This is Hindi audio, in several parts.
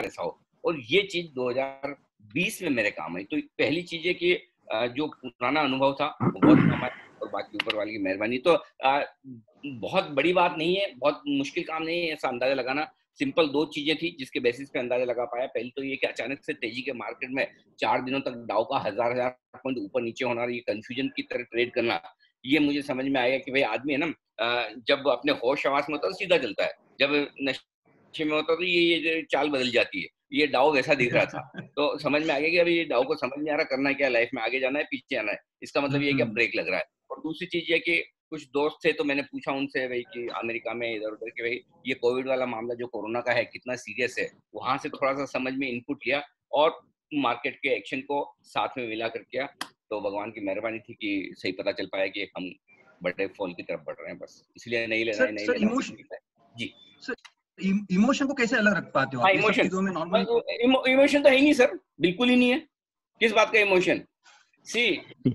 ऐसा हो। और ये चीज 2020 में मेरे काम आई। तो पहली चीज है कि जो पुराना अनुभव था वो बहुत काम आया, और बाकी ऊपर वाले की मेहरबानी। तो बहुत बड़ी बात नहीं है, बहुत मुश्किल काम नहीं है ऐसा अंदाजा लगाना। सिंपल दो चीजें थी जिसके बेसिस पे अंदाजा लगा पाया। पहली तो ये कि अचानक से तेजी के मार्केट में 4 दिनों तक डाउ का हजार हजार पॉइंट ऊपर नीचे होना, ये कंफ्यूजन की तरह ट्रेड करना, ये मुझे समझ में आएगा कि भाई आदमी है ना, जब अपने होश आवास में होता है तो सीधा चलता है, जब नशे में होता है तो ये चाल बदल जाती है। ये डाउ वैसा दिख रहा था। तो समझ में आ गया कि अभी ये डाउ को समझ नहीं आ रहा करना क्या, लाइफ में आगे जाना है पीछे आना है, इसका मतलब ये है कि अब ब्रेक लग रहा है। और दूसरी चीज ये कि कुछ दोस्त थे तो मैंने पूछा उनसे भाई कि अमेरिका में इधर उधर के भाई ये कोविड वाला मामला जो कोरोना का है कितना सीरियस है, वहां से थोड़ा सा समझ में इनपुट लिया और मार्केट के एक्शन को साथ में मिला कर किया। तो भगवान की मेहरबानी थी कि सही पता चल पाया कि हम बड़े फॉल की तरफ बढ़ रहे हैं। बस इसलिए नहीं लेना है, नहीं लेना है जी। इमोशन को कैसे अलग रख पाते हो आप? ये सब चीजों में नॉर्मली इमोशन तो है ही नहीं सर, बिल्कुल ही नहीं है। किस बात का इमोशन? सी,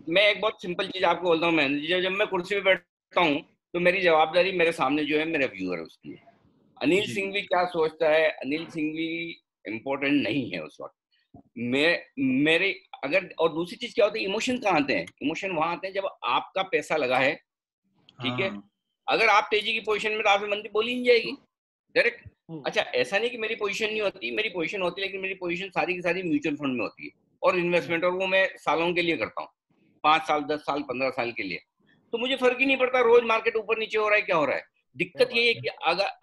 मैं एक बहुत सिंपल चीज आपको बोलता हूँ, मैं जब मैं कुर्सी पे बैठता हूँ तो मेरी जवाबदारी मेरे सामने जो है मेरा व्यूअर है उसकी। अनिल सिंह भी क्या सोचता है, अनिल सिंह भी इम्पोर्टेंट नहीं है उस वक्त। मेरे अगर, और दूसरी चीज क्या होती है, इमोशन कहाँ आते हैं? इमोशन वहां आते हैं जब आपका पैसा लगा है, ठीक है। अगर आप तेजी की पोजीशन में तो आप मंदी बोली नहीं जाएगी डायरेक्ट। अच्छा, ऐसा नहीं कि मेरी पोजीशन नहीं होती, मेरी पोजीशन होती है, लेकिन मेरी पोजीशन सारी की सारी म्यूचुअल फंड में होती है और इन्वेस्टमेंट, और वो मैं सालों के लिए करता हूँ, 5 साल 10 साल 15 साल के लिए। तो मुझे फर्क ही नहीं पड़ता रोज मार्केट ऊपर नीचे हो रहा है क्या हो रहा है। दिक्कत ये है कि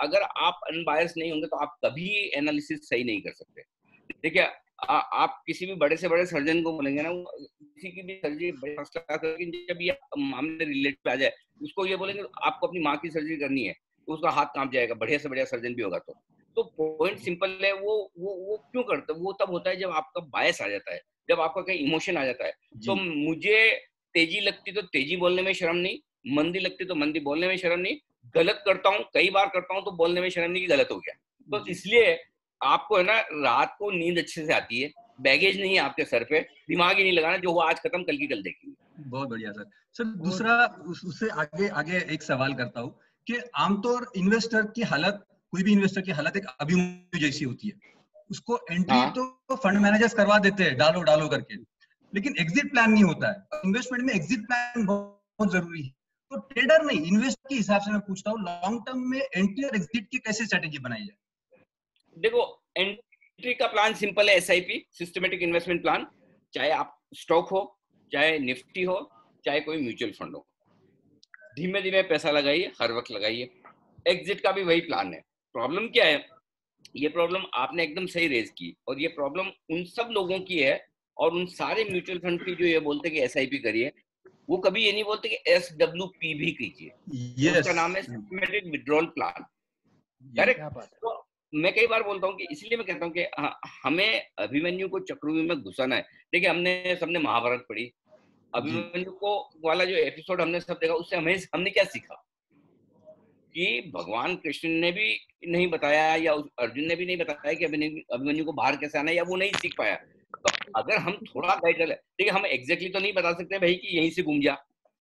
अगर आप अनबायस नहीं होंगे तो आप कभी एनालिसिस सही नहीं कर सकते। देखिए, आप किसी भी बड़े से बड़े सर्जन को बोलेंगे ना, किसी की भी सर्जरी बड़े फर्स्ट क्लास करके, जब ये मामले रिलेट पे आ जाए उसको ये बोलेंगे आपको अपनी माँ की सर्जरी करनी है तो उसका हाथ कांप जाएगा, बढ़िया से बढ़िया सर्जन भी होगा। तो पॉइंट सिंपल है, वो क्यों करते, वो तब होता है जब आपका बायस आ जाता है, जब आपका कहीं इमोशन आ जाता है। तो मुझे तेजी लगती तो तेजी बोलने में शर्म नहीं, मंदी लगती तो मंदी बोलने में शर्म नहीं, गलत करता हूँ कई बार करता हूँ तो बोलने में शर्म नहीं कि गलत हो गया। तो इसलिए आपको है ना, रात को नींद अच्छे से आती है, बैगेज नहीं है आपके सर पे, दिमाग ही नहीं लगाना, जो हुआ आज खत्म कल की कल देखेंगे। बहुत बढ़िया सर। सर दूसरा उससे आगे आगे एक सवाल करता हूँ कि आमतौर इन्वेस्टर की हालत, कोई भी इन्वेस्टर की हालत एक अभिमन्यु जैसी होती है। उसको एंट्री तो फंड मैनेजर्स करवा देते हैं डालो डालो करके, लेकिन एग्जिट प्लान नहीं होता है। इन्वेस्टमेंट में एग्जिट प्लान बहुत जरूरी है। तो ट्रेडर नहीं, इन्वेस्टर के हिसाब से मैं पूछता हूँ, लॉन्ग टर्म में एंट्री और एग्जिट की कैसे स्ट्रेटेजी बनाई जाए? देखो, एंट्री का प्लान सिंपल है, एसआईपी, सिस्टमेटिक इन्वेस्टमेंट प्लान। चाहे आप स्टॉक हो, चाहे निफ्टी हो, चाहे कोई म्यूचुअल फंड हो, धीमे धीमे पैसा लगाइए, हर वक्त लगाइए। एग्जिट का भी वही प्लान है। प्रॉब्लम क्या है, ये प्रॉब्लम आपने एकदम सही रेज की, और ये प्रॉब्लम उन सब लोगों की है, और उन सारे म्यूचुअल फंड की जो ये बोलते हैं कि एसआईपी करिए, वो कभी ये नहीं बोलते कि एसडब्ल्यूपी भी कीजिए। उसका नाम है सिस्टमेटिक विड्रॉल प्लान। करेक्ट। तो मैं कई बार बोलता हूँ कि इसलिए मैं कहता हूँ कि हमें अभिमन्यु को चक्रव्यूह में घुसाना है। देखिए, हमने सबने महाभारत पढ़ी, अभिमन्यु को वाला जो एपिसोड हमने सब देखा, उससे हमने क्या सीखा कि भगवान कृष्ण ने भी नहीं बताया, या अर्जुन ने भी नहीं बताया कि अभिमन्यु को बाहर कैसे आना है, या वो नहीं सीख पाया। तो अगर हम थोड़ा गाइड कर ले, देखिए हम एग्जैक्टली तो नहीं बता सकते भाई कि यहीं से घूम जा,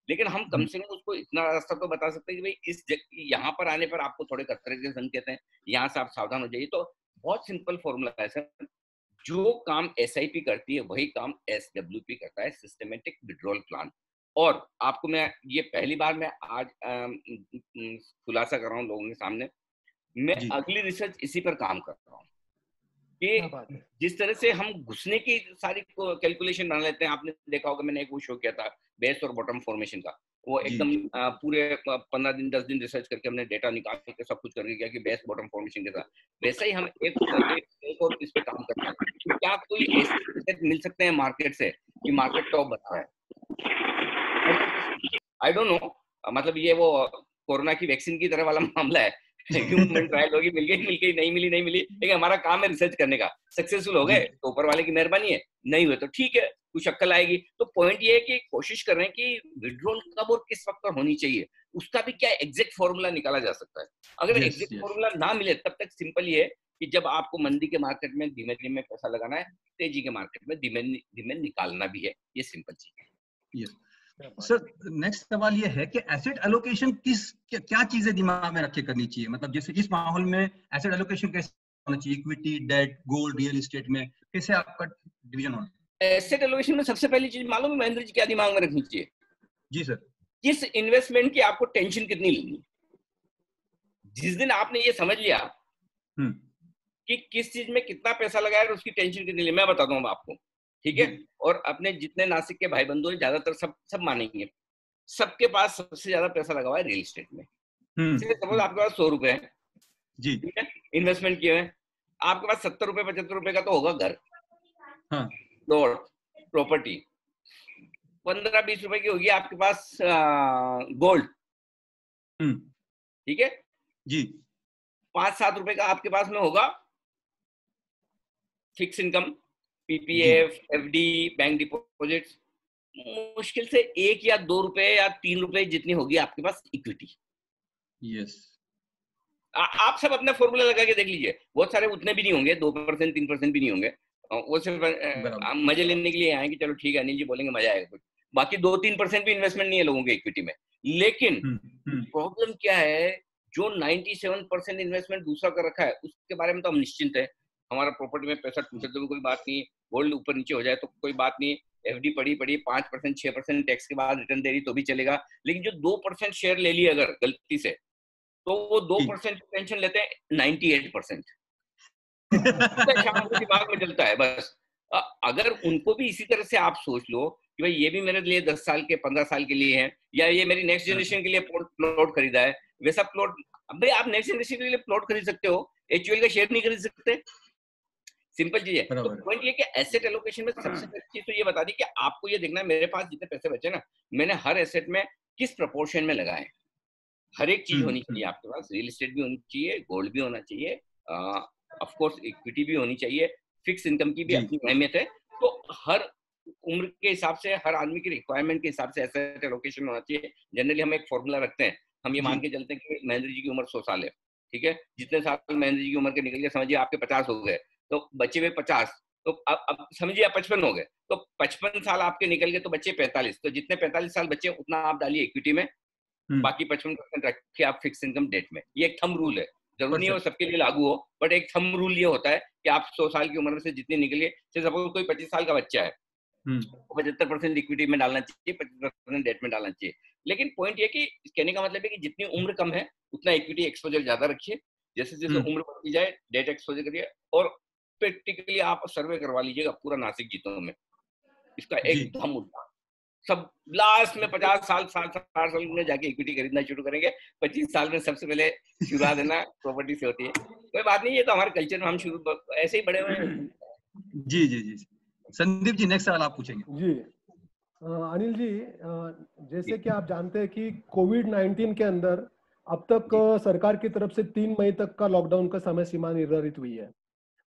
लेकिन हम कम से कम उसको इतना रास्ता तो बता सकते हैं कि भाई इस यहाँ पर आने पर आपको थोड़े खतरे के संकेत हैं, यहाँ से आप सावधान हो जाइए। तो बहुत सिंपल फॉर्मूला है सर, जो काम एसआईपी करती है वही काम एसडब्ल्यूपी करता है, सिस्टमेटिक विड्रॉल प्लान। और आपको मैं ये पहली बार मैं आज खुलासा कर रहा हूँ लोगों के सामने, मैं अगली रिसर्च इसी पर काम कर रहा हूँ कि जिस तरह से हम घुसने की सारी कैलकुलेशन बना लेते हैं। आपने देखा होगा, मैंने एक वो शो किया था बेस और बॉटम फॉर्मेशन का, वो एकदम पूरे 15 दिन 10 दिन रिसर्च करके हमने डेटा निकाल के सब कुछ करके किया कि बेस बॉटम फॉर्मेशन के साथ। वैसे ही हम एक और इस पे काम कर रहे हैं कि क्या कोई ऐसे संकेत मिल सकते हैं मार्केट से कि मार्केट टॉप बता रहा है। आई डोंट नो, मतलब ये वो कोरोना की वैक्सीन की तरह वाला मामला है, ह्यूमन ट्रायल होगी, मिल गई नहीं मिली, लेकिन हमारा काम है रिसर्च करने का। सक्सेसफुल हो गए तो ऊपर वाले की मेहरबानी है, नहीं हुए तो ठीक है, कुछ अक्ल आएगी। तो पॉइंट ये है कि कोशिश कर रहे हैं कि विड्रॉल कब और किस वक्त पर होनी चाहिए, उसका भी क्या एग्जैक्ट फॉर्मूला निकाला जा सकता है। अगर एग्जैक्ट फॉर्मूला ना मिले तब तक सिंपल ये है कि जब आपको मंदी के मार्केट में धीमे धीमे पैसा लगाना है, तेजी के मार्केट में धीमे धीमे निकालना भी है, ये सिंपल चीज है। सर नेक्स्ट सवाल ये है कि एसेट एलोकेशन क्या चीजें दिमाग में रख के करनी चाहिए? मतलब जैसे इस माहौल में एसेट एलोकेशन कैसे होना चाहिए, equity, debt, gold, real estate में कैसे आपका डिवीजन होना चाहिए? एसेट एलोकेशन में सबसे पहली चीज मालूम है महेंद्र जी क्या दिमाग में रखनी चाहिए? जी सर। किस इन्वेस्टमेंट की आपको टेंशन कितनी लेनी? जिस दिन आपने ये समझ लिया कि किस चीज में कितना पैसा लगाया और उसकी टेंशन कितनी लेनी, मैं बताता हूँ आपको, ठीक है? और अपने जितने नासिक के भाई बंधु हैं ज्यादातर सब मानेंगे, सबके पास सबसे ज्यादा पैसा लगा हुआ है रियल एस्टेट में। सपोज आपके पास 100 रुपए है, जी, ठीक है, इन्वेस्टमेंट किए हैं, आपके पास 70 रुपए 75 रुपए का तो होगा घर, हाँ, प्लॉट, प्रॉपर्टी, 15-20 रुपए की होगी आपके पास गोल्ड, ठीक है जी, 5-7 रुपए का आपके पास में होगा fix income, PPF, FD, bank deposits, मुश्किल से 1 या 2 रुपए या 3 रुपए जितनी होगी आपके पास इक्विटी। यस, आप सब अपना फॉर्मूला लगा के देख लीजिए, बहुत सारे उतने भी नहीं होंगे, 2% 3% भी नहीं होंगे, वो सिर्फ मजे लेने के लिए आए कि चलो ठीक है अनिल जी बोलेंगे मजा आएगा कुछ, बाकी 2-3% भी इन्वेस्टमेंट नहीं है लोगों के इक्विटी में। लेकिन प्रॉब्लम क्या है, जो 97% इन्वेस्टमेंट दूसरा कर रखा है उसके बारे में तो हम निश्चिंत है, हमारा प्रॉपर्टी में पैसा टूटे तो भी कोई बात नहीं, गोल्ड ऊपर नीचे हो जाए तो कोई बात नहीं, एफडी पड़ी 5% 6% टैक्स के बाद रिटर्न दे रही तो भी चलेगा। लेकिन जो 2% शेयर ले लिया अगर गलती से, तो वो 2% टेंशन लेते हैं 98%। दिमाग में चलता है बस। अगर उनको भी इसी तरह से आप सोच लो कि भाई ये भी मेरे लिए 10 साल के 15 साल के लिए है, या ये मेरी नेक्स्ट जनरेशन के लिए प्लॉट खरीदा है, वैसा प्लॉट भाई आप नेक्स्ट जनरेशन के लिए प्लॉट खरीद सकते हो, एचयूएल का शेयर नहीं खरीद सकते, सिंपल चीज है। तो पॉइंट ये कि एसेट एलोकेशन में सबसे पहली चीज तो ये बता दी कि आपको ये देखना है मेरे पास जितने पैसे बचे ना, मैंने हर एसेट में किस प्रपोर्शन में लगाए। हर एक चीज होनी चाहिए आपके पास, रियल एस्टेट भी होनी चाहिए, गोल्ड भी होना चाहिए, ऑफ कोर्स इक्विटी भी होनी चाहिए, फिक्स इनकम की भी अपनी अहमियत है। तो हर उम्र के हिसाब से, हर आदमी की रिक्वायरमेंट के हिसाब से एसेट एलोकेशन होना चाहिए। जनरली हम एक फॉर्मूला रखते हैं, हम ये मान के चलते हैं कि महेंद्र जी की उम्र 100 साल है, ठीक है, जितने साल महेंद्र जी की उम्र के निकल गए, समझिए आपके 50 हो गए, तो बचे हुए 50, तो अब समझिए आप 55 हो गए, तो 55 साल आपके निकल गए तो बचे 45, तो जितने 45 साल बचे उतना आप डालिए इक्विटी में, बाकी 55% रखिए आप फिक्स इनकम डेट में। ये एक थंब रूल है, जरूरी नहीं हो सबके लिए लागू हो, बट एक थंब रूल ये होता है कि आप 100 साल की उम्र से जितने निकलिए, सपोज कोई 25 साल का बच्चा है, 75% इक्विटी में डालना चाहिए, 25% डेट में डालना चाहिए। लेकिन पॉइंट ये कि कहने का मतलब है कि जितनी उम्र कम है उतना इक्विटी एक्सपोजर ज्यादा रखिए, जैसे जैसे उम्र बढ़ती जाए डेट एक्सपोजर करिए, और प्रैक्टिकली आप सर्वे करवा लीजिएगा पूरा नासिक जीतों में, इसका एकदम उल्टा। सब लास्ट में 50 साल 60 साल में जाके इक्विटी खरीदना शुरू करेंगे, 25 साल में सबसे पहले शुरुआत देना प्रॉपर्टी से होती है। कोई बात नहीं, ये तो हमारे कल्चर में हम शुरू ऐसे ही बड़े हुए हैं। जी जी जी, संदीप जी नेक्स्ट सवाल आप पूछेंगे। जी अनिल जी, जैसे कि आप जानते हैं कि कोविड-19 के अंदर अब तक सरकार की तरफ से 3 मई तक का लॉकडाउन का समय सीमा निर्धारित हुई है,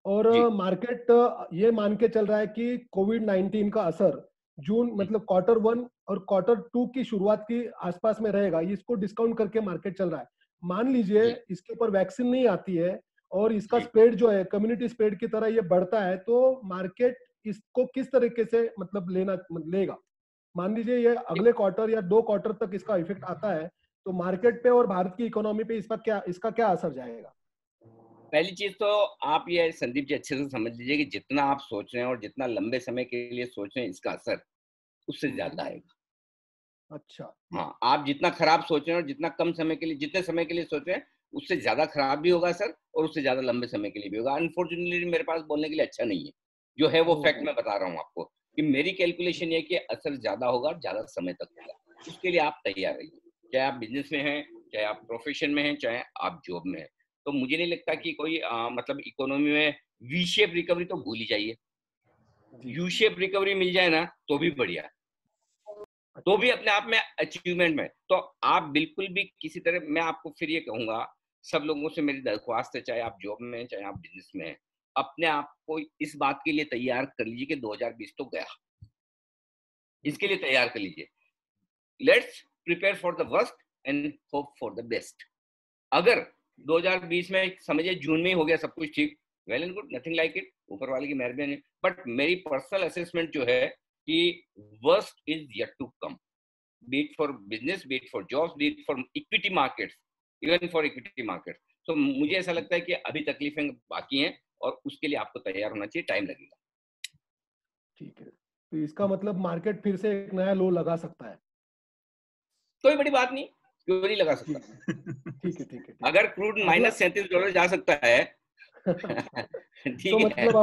और मार्केट ये मान के चल रहा है कि कोविड-19 का असर जून मतलब Q1 और Q2 की शुरुआत के आसपास में रहेगा, इसको डिस्काउंट करके मार्केट चल रहा है। मान लीजिए इसके ऊपर वैक्सीन नहीं आती है और इसका स्प्रेड जो है कम्युनिटी स्प्रेड की तरह ये बढ़ता है, तो मार्केट इसको किस तरीके से मतलब लेगा? मान लीजिए ये अगले क्वार्टर या 2 क्वार्टर तक इसका इफेक्ट आता है, तो मार्केट पे और भारत की इकोनॉमी पे इसका क्या असर जाएगा? पहली चीज तो आप ये संदीप जी अच्छे से समझ लीजिए कि जितना आप सोच रहे हैं और जितना लंबे समय के लिए सोच रहे हैं, इसका असर उससे ज्यादा आएगा। अच्छा। हाँ, आप जितना खराब सोच रहे हैं और जितना कम समय के लिए, जितने समय के लिए सोच रहे हैं, उससे ज्यादा खराब भी होगा सर, और उससे ज्यादा लंबे समय के लिए भी होगा। अनफॉर्चुनेटली मेरे पास बोलने के लिए अच्छा नहीं है, जो है वो फैक्ट मैं बता रहा हूँ आपको कि मेरी कैलकुलेशन ये कि असर ज्यादा होगा, ज्यादा समय तक होगा। उसके लिए आप तैयार रहिए, चाहे आप बिजनेस में हैं, चाहे आप प्रोफेशन में हैं, चाहे आप जॉब में हैं। तो मुझे नहीं लगता कि कोई मतलब इकोनॉमी में वी शेप रिकवरी तो भूल ही जाइए, यू शेप रिकवरी मिल जाए ना तो भी बढ़िया, तो भी अपने आप में अचीवमेंट में। तो आप बिल्कुल भी किसी तरह, मैं आपको फिर ये कहूंगा, सब लोगों से मेरी दरख्वास्त है, चाहे आप जॉब में हैं, चाहे आप बिजनेस में हैं, अपने आप को इस बात के लिए तैयार कर लीजिए कि 2020 तो गया, इसके लिए तैयार कर लीजिए। Let's prepare for the worst and hope for the best. अगर 2020 में समझिए जून में ही हो गया सब कुछ ठीक, well and good, nothing like it, ऊपर वाले की मेहरबानी। बट मेरी पर्सनल असेसमेंट जो है कि worst is yet to come, be it for business, be it for jobs, be it for equity markets, even for equity markets. तो मुझे ऐसा लगता है कि अभी तकलीफें बाकी हैं और उसके लिए आपको तैयार होना चाहिए, टाइम लगेगा। ठीक है, तो इसका मतलब मार्केट फिर से एक नया लो लगा सकता है। कोई बड़ी बात नहीं, क्यों नहीं लगा सकता। ठीक है, ठीक है, ठीक अगर है। क्रूड अगला -$37 जा सकता है तो ठीक है। मतलब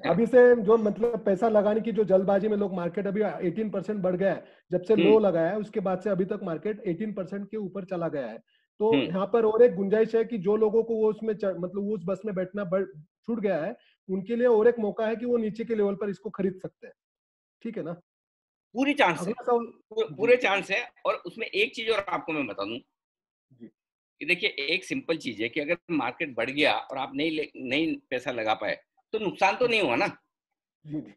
अभी से जो मतलब पैसा लगाने की जो जल्दबाजी में लोग, मार्केट अभी 18% बढ़ गया है जब से लो लगाया है, उसके बाद से अभी तक मार्केट 18% के ऊपर चला गया है। तो यहाँ पर और एक गुंजाइश है कि जो लोगों को वो उसमें मतलब वो उस बस में बैठना छूट गया है, उनके लिए और एक मौका है कि वो नीचे के लेवल पर इसको खरीद सकते हैं। ठीक है ना? पूरी चांस है, अगला सवाल। जी पूरे चांस है। और उसमें एक चीज और आपको मैं बता दूं जी कि देखिए, एक सिंपल चीज है कि अगर मार्केट बढ़ गया और आप नहीं पैसा लगा पाए तो नुकसान तो नहीं हुआ ना, जी जी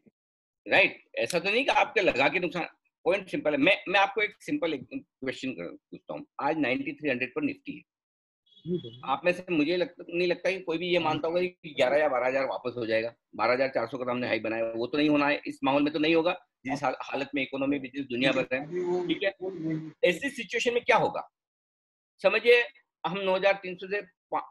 राइट? ऐसा तो नहीं कि आपके लगा के नुकसान। पॉइंट सिंपल है। मैं आपको एक सिंपल क्वेश्चन पूछता हूँ। आज 9300 पर निफ्टी है। जी बोलिए। आप में से मुझे नहीं लगता कि कोई भी ये मानता होगा कि 11 या 12,000 वापस हो जाएगा। 12,400 का तो हमने हाई बनाया, वो तो नहीं होना है इस माहौल में, तो नहीं होगा जिस हालत में इकोनॉमी बिजनेस दुनिया भर है। ठीक है, ऐसी सिचुएशन में क्या होगा समझिए। हम 9,300 से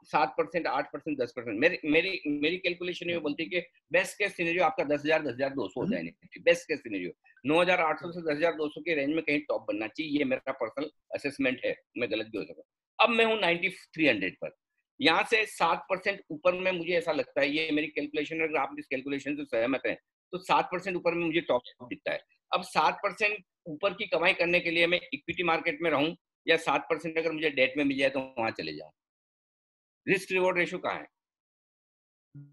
7%, 8%, 10%, मेरी मेरी मेरी कैलकुलेशन ये बोलती है कि बेस्ट केस सिनेरियो आपका 10,000, 10,200 हो जाए निफ्टी। बेस्ट केस सिनेरियो 9,800 से 10,200 के रेंज में कहीं टॉप बनना चाहिए। ये मेरा पर्सनल असेसमेंट है, मैं गलत भी हो सकता। अब मैं हूँ 9300 पर। यहाँ से 7% ऊपर में मुझे ऐसा लगता है, ये मेरी कैलकुलेशन है, अगर आप इस कैलकुलेशन से सहमत हैं तो 7% ऊपर में मुझे टॉप दिखता है। अब 7% ऊपर की कमाई करने के लिए मैं इक्विटी मार्केट में रहूं या 7% अगर मुझे डेट में मिल जाए तो वहां चले जाऊं। रिस्क रिवॉर्ड रेशियो कहाँ है?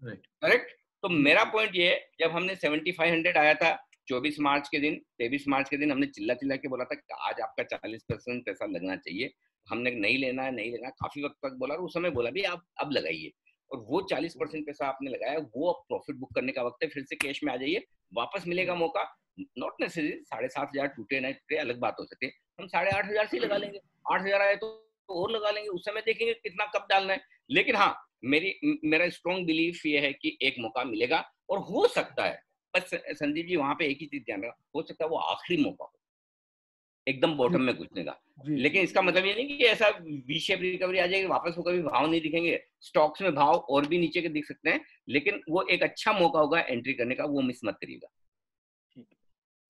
राइट। करेक्ट। तो मेरा पॉइंट ये है, जब हमने 7500 आया था 24 मार्च के दिन, 23 मार्च के दिन हमने चिल्ला चिल्ला के बोला था कि आज आपका 40% पैसा लगना चाहिए, हमने नहीं लेना है, नहीं लेना है, काफी वक्त तक बोला और उस समय बोला भी आप अब लगाइए। और वो 40% पैसा आपने लगाया, वो अब प्रॉफिट बुक करने का वक्त है। फिर से कैश में आ जाइए, वापस मिलेगा मौका। नॉट नेसेसरी 7,500 टूटे ना टूटे अलग बात हो सकती है, हम 8,500 से ही लगा लेंगे। 8,000 आए तो और लगा लेंगे, उस समय देखेंगे कितना कब डालना है। लेकिन हाँ, मेरा स्ट्रॉन्ग बिलीफ ये है कि एक मौका मिलेगा और हो सकता है, बस संदीप जी वहां पे एक ही चीज ध्यान रखा, हो सकता है वो आखिरी मौका हो एकदम जी बॉटम में घुसने का। जी जी लेकिन इसका मतलब ये नहीं कि ऐसा वी शेप रिकवरी आ जाएगी, वापस वो कभी भाव नहीं दिखेंगे। स्टॉक्स में भाव और भी नीचे के दिख सकते हैं, लेकिन वो एक अच्छा मौका होगा एंट्री करने का, वो मिस मत करिएगा। ठीक है।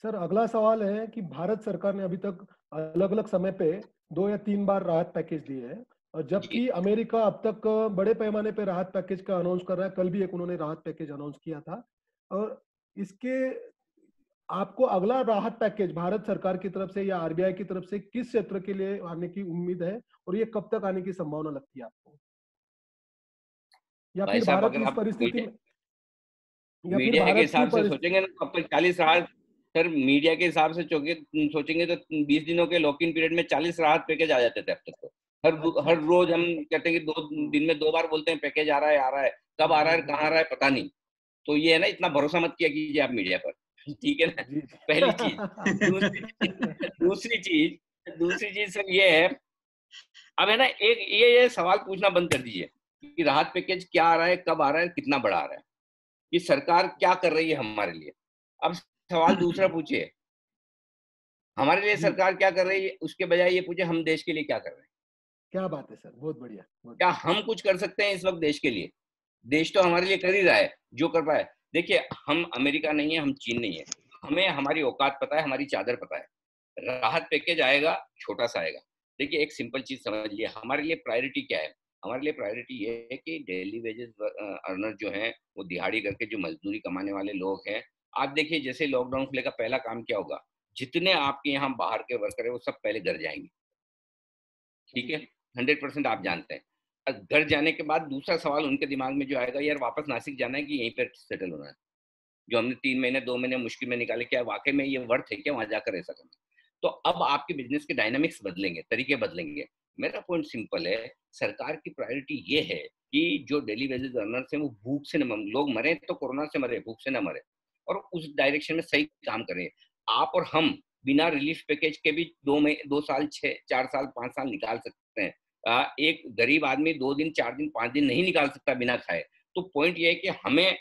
सर, अगला सवाल है कि भारत सरकार ने अभी तक अलग अलग समय पे 2 या 3 बार राहत पैकेज दिए हैं, और जी जबकि अमेरिका अब तक बड़े पैमाने पे राहत पैकेज का अनाउंस कर रहा है। कल भी एक उन्होंने राहत पैकेज अनाउंस किया था। और इसके आपको अगला राहत पैकेज भारत सरकार की तरफ से या आरबीआई की तरफ से किस क्षेत्र के लिए आने की उम्मीद है, और ये कब तक आने की संभावना लगती है आपको? या भाई फिर साहब, भारत अगर इस आप परिस्थिति मीडिया में, या फिर मीडिया के भारत की हिसाब से सोचेंगे ना तो अब तक 40 राहत, सर मीडिया के हिसाब से सोचेंगे तो 20 दिनों के लॉक इन पीरियड में 40 राहत पैकेज आ जाते थे अब तक तो। अच्छा हर अच्छा। रोज हम कहते हैं कि 2 दिन में 2 बार बोलते हैं पैकेज आ रहा है, आ रहा है। कब आ रहा है, कहाँ आ रहा है, पता नहीं। तो ये है ना, इतना भरोसा मत किया कीजिए आप मीडिया पर। ठीक है ना, जी पहली चीज। दूसरी दूसरी चीज दूसरी चीज सर ये है, अब है ना, एक ये सवाल पूछना बंद कर दीजिए कि राहत पैकेज क्या आ रहा है, कब आ रहा है, कितना बड़ा आ रहा है, ये सरकार क्या कर रही है हमारे लिए। अब सवाल दूसरा पूछिए, हमारे लिए जी, सरकार क्या कर रही है, उसके बजाय ये पूछे हम देश के लिए क्या कर रहे हैं। क्या बात है सर, बहुत बढ़िया, बहुत क्या बढ़िया। हम कुछ कर सकते हैं इस वक्त देश के लिए? देश तो हमारे लिए कर ही रहा है जो कर पाए। देखिए, हम अमेरिका नहीं है, हम चीन नहीं है, हमें हमारी औकात पता है, हमारी चादर पता है। राहत पैकेज आएगा, छोटा सा आएगा। देखिए, एक सिंपल चीज समझ लिए, हमारे लिए प्रायोरिटी क्या है। हमारे लिए प्रायोरिटी ये है कि डेली वेजेस अर्नर जो हैं, वो दिहाड़ी करके जो मजदूरी कमाने वाले लोग हैं। आप देखिए, जैसे लॉकडाउन खुलेगा, पहला काम क्या होगा, जितने आपके यहाँ बाहर के वर्कर है वो सब पहले घर जाएंगे। ठीक है, 100% आप जानते हैं। घर जाने के बाद दूसरा सवाल उनके दिमाग में जो आएगा, यार वापस नासिक जाना है कि यहीं पर सेटल होना है। जो हमने 3 महीने 2 महीने मुश्किल में निकाले, क्या वाकई में ये वर्थ है क्या वहां जाकर ऐसा करना? तो अब आपके बिजनेस के डायनामिक्स बदलेंगे, तरीके बदलेंगे। मेरा पॉइंट सिंपल है, सरकार की प्रायोरिटी ये है कि जो डेली वेजेस अर्नर्स हैं वो भूख से न लोग मरे तो कोरोना से मरे, भूख से ना मरे, और उस डायरेक्शन में सही काम करें। आप और हम बिना रिलीफ पैकेज के भी 2 साल, 6 4 साल, 5 साल निकाल सकते हैं। एक गरीब आदमी 2 दिन, 4 दिन, 5 दिन नहीं निकाल सकता बिना खाए। तो पॉइंट ये है कि हमें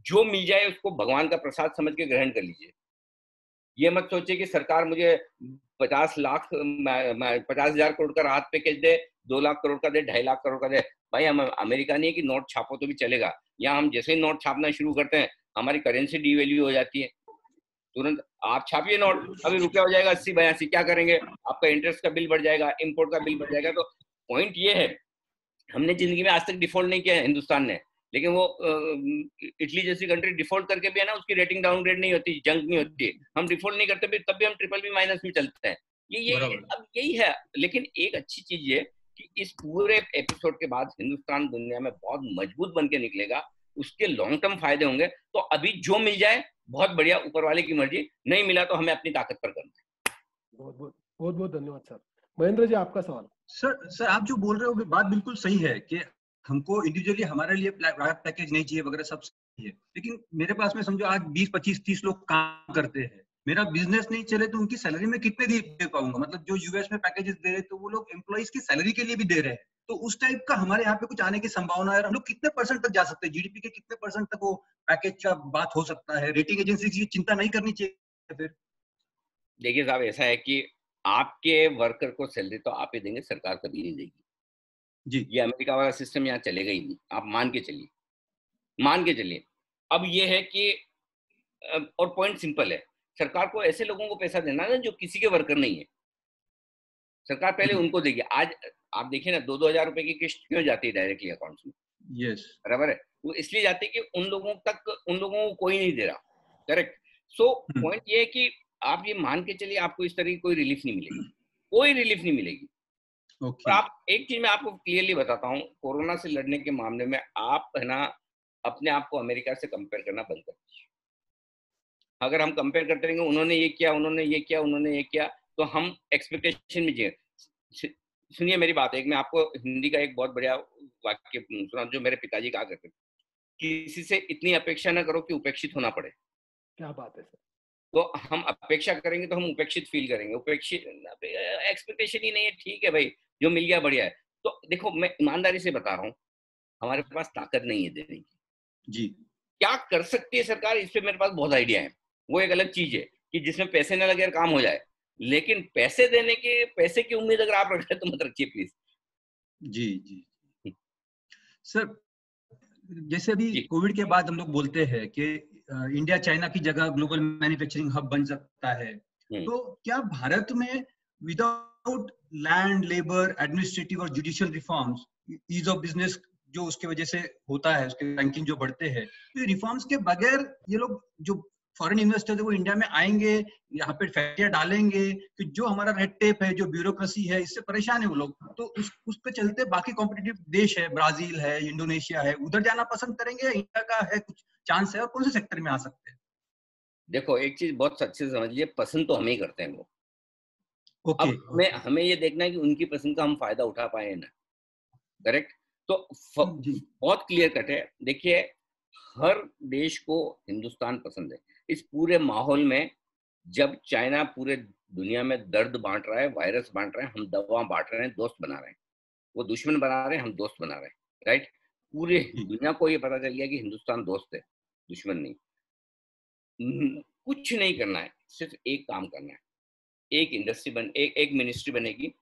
जो मिल जाए उसको भगवान का प्रसाद समझ के ग्रहण कर लीजिए। ये मत सोचिए कि सरकार मुझे 50,00,000 करोड़ का राहत पैकेज दे, 2 लाख करोड़ का दे, 2.5 लाख करोड़ का दे। भाई हम अमेरिका नहीं है कि नोट छापो तो भी चलेगा। यहाँ हम जैसे ही नोट छापना शुरू करते हैं, हमारी करेंसी डीवैल्यू हो जाती है तुरंत। आप छापिए नोट, अभी रुपया हो जाएगा 80-82, क्या करेंगे? आपका इंटरेस्ट का बिल बढ़ जाएगा, इम्पोर्ट का बिल बढ़ जाएगा। तो पॉइंट ये है, हमने जिंदगी में आज तक डिफॉल्ट नहीं किया है हिंदुस्तान ने, लेकिन वो इटली जैसी कंट्री डिफॉल्ट करके भी है ना, उसकी रेटिंग डाउनग्रेड नहीं होती, जंक नहीं होती। हम डिफॉल्ट नहीं करते भी, तब भी हम BBB माइनस में चलते हैं। ये अब यही है। लेकिन एक अच्छी चीज ये कि इस पूरे एपिसोड के बाद हिंदुस्तान दुनिया में बहुत मजबूत बन के निकलेगा, उसके लॉन्ग टर्म फायदे होंगे। तो अभी जो मिल जाए बहुत बढ़िया, ऊपर वाले की मर्जी, नहीं मिला तो हमें अपनी ताकत पर करना है। बहुत बहुत धन्यवाद सर। महेंद्र जी, आपका सवाल। सर आप जो बोल रहे हो बात बिल्कुल सही है कि हमको इंडिविजुअली हमारे लिए राहत पैकेज नहीं चाहिए वगैरह, सब सही है। लेकिन मेरे पास में समझो आज 20, 25, 30 लोग काम करते हैं, मेरा बिजनेस नहीं चले तो उनकी सैलरी में कितने दे पाऊंगा? मतलब जो यूएस में पैकेजेस दे रहे तो वो लोग एम्प्लॉइज की सैलरी के लिए भी दे रहे हैं। तो उस टाइप का हमारे यहाँ पे कुछ आने की संभावना है? हम लोग कितने % तक जा सकते हैं? जीडीपी के कितने % तक वो पैकेज का बात हो सकता है? रेटिंग एजेंसी की चिंता नहीं करनी चाहिए फिर? देखिए साहब, ऐसा है कि आपके वर्कर को सैलरी तो आप ही देंगे, सरकार कभी नहीं देगी जी। ये अमेरिका वाला सिस्टम यहाँ चलेगा ही नहीं, आप मान के चलिए, मान के चलिए। अब ये है कि और पॉइंट सिंपल है, सरकार को ऐसे लोगों को पैसा देना ना जो किसी के वर्कर नहीं है, सरकार पहले उनको देगी। आज आप देखिए ना, 2-2 हजार रुपए की किस्त क्यों जाती है डायरेक्टली अकाउंट्स में? यस, बराबर है। वो इसलिए जाती है कि उन लोगों को कोई नहीं दे रहा। करेक्ट। सो पॉइंट ये है कि आप ये मान के चलिए, आपको इस तरह की कोई रिलीफ नहीं मिलेगी, कोई रिलीफ नहीं मिलेगी। और आप एक चीज मैं आपको क्लियरली बताता हूँ, कोरोना से लड़ने के मामले में आप है ना, अपने आप को अमेरिका से कंपेयर करना बंद कर दीजिए। अगर हम कंपेयर करते रहेंगे, उन्होंने ये किया, उन्होंने ये किया, उन्होंने ये किया, तो हम एक्सपेक्टेशन में जिए। सुनिए मेरी बात, एक मैं आपको हिंदी का एक बहुत बढ़िया वाक्य सुना जो मेरे पिताजी कहा करते थे, किसी से इतनी अपेक्षा ना करो कि उपेक्षित होना पड़े। क्या बात है सर। तो हम अपेक्षा करेंगे तो हम उपेक्षित फील करेंगे, उपेक्षित एक्सपेक्टेशन ही नहीं है, ठीक है भाई, जो मिल गया बढ़िया है। तो देखो मैं ईमानदारी से बता रहा हूँ, हमारे पास ताकत नहीं है देने की जी। क्या कर सकती है सरकार, इस पे मेरे पास बहुत आइडिया है। वो एक अलग चीज है कि जिसमें पैसे न लगे और काम हो जाए, लेकिन पैसे देने के, पैसे की उम्मीद अगर आप रख रहे तो मत रखिए प्लीज। जी जी सर, जैसे अभी कोविड के बाद हम लोग बोलते हैं कि इंडिया चाइना की जगह ग्लोबल मैन्युफैक्चरिंग हब बन सकता है, तो क्या भारत में विदाउट लैंड, लेबर, एडमिनिस्ट्रेटिव और judicial reforms, ease of business जो उसके वजह से होता है, उसके रैंकिंग जो बढ़ते हैं, तो ये रिफॉर्म्स के बगैर ये लोग जो फॉरेन इन्वेस्टर है वो इंडिया में आएंगे, यहाँ पे फैक्ट्रियां डालेंगे, कि जो हमारा रेड टेप है, जो ब्यूरोक्रेसी है, इससे परेशान है वो लोग। तो उसके चलते बाकी कॉम्पिटिटिव देश है, ब्राजील है, इंडोनेशिया है, उधर जाना पसंद करेंगे? इंडिया का है कुछ चांस है? और कौन से सेक्टर में आ सकते हैं? देखो एक चीज बहुत अच्छे से समझिए, पसंद तो हम ही करते हैं वो। ओके, अब हमें ये देखना है कि उनकी पसंद का हम फायदा उठा पाए ना। करेक्ट। तो बहुत क्लियर कट है। देखिए, हर देश को हिंदुस्तान पसंद है। इस पूरे माहौल में जब चाइना पूरे दुनिया में दर्द बांट रहा है, वायरस बांट रहा है, हम दवा बांट रहे हैं, दोस्त बना रहे हैं। वो दुश्मन बना रहे हैं, हम दोस्त बना रहे हैं। राइट। पूरे दुनिया को ये पता चल गया कि हिंदुस्तान दोस्त है, दुश्मन नहीं। कुछ नहीं करना है, सिर्फ एक काम करना है। एक इंडस्ट्री एक मिनिस्ट्री बनेगी,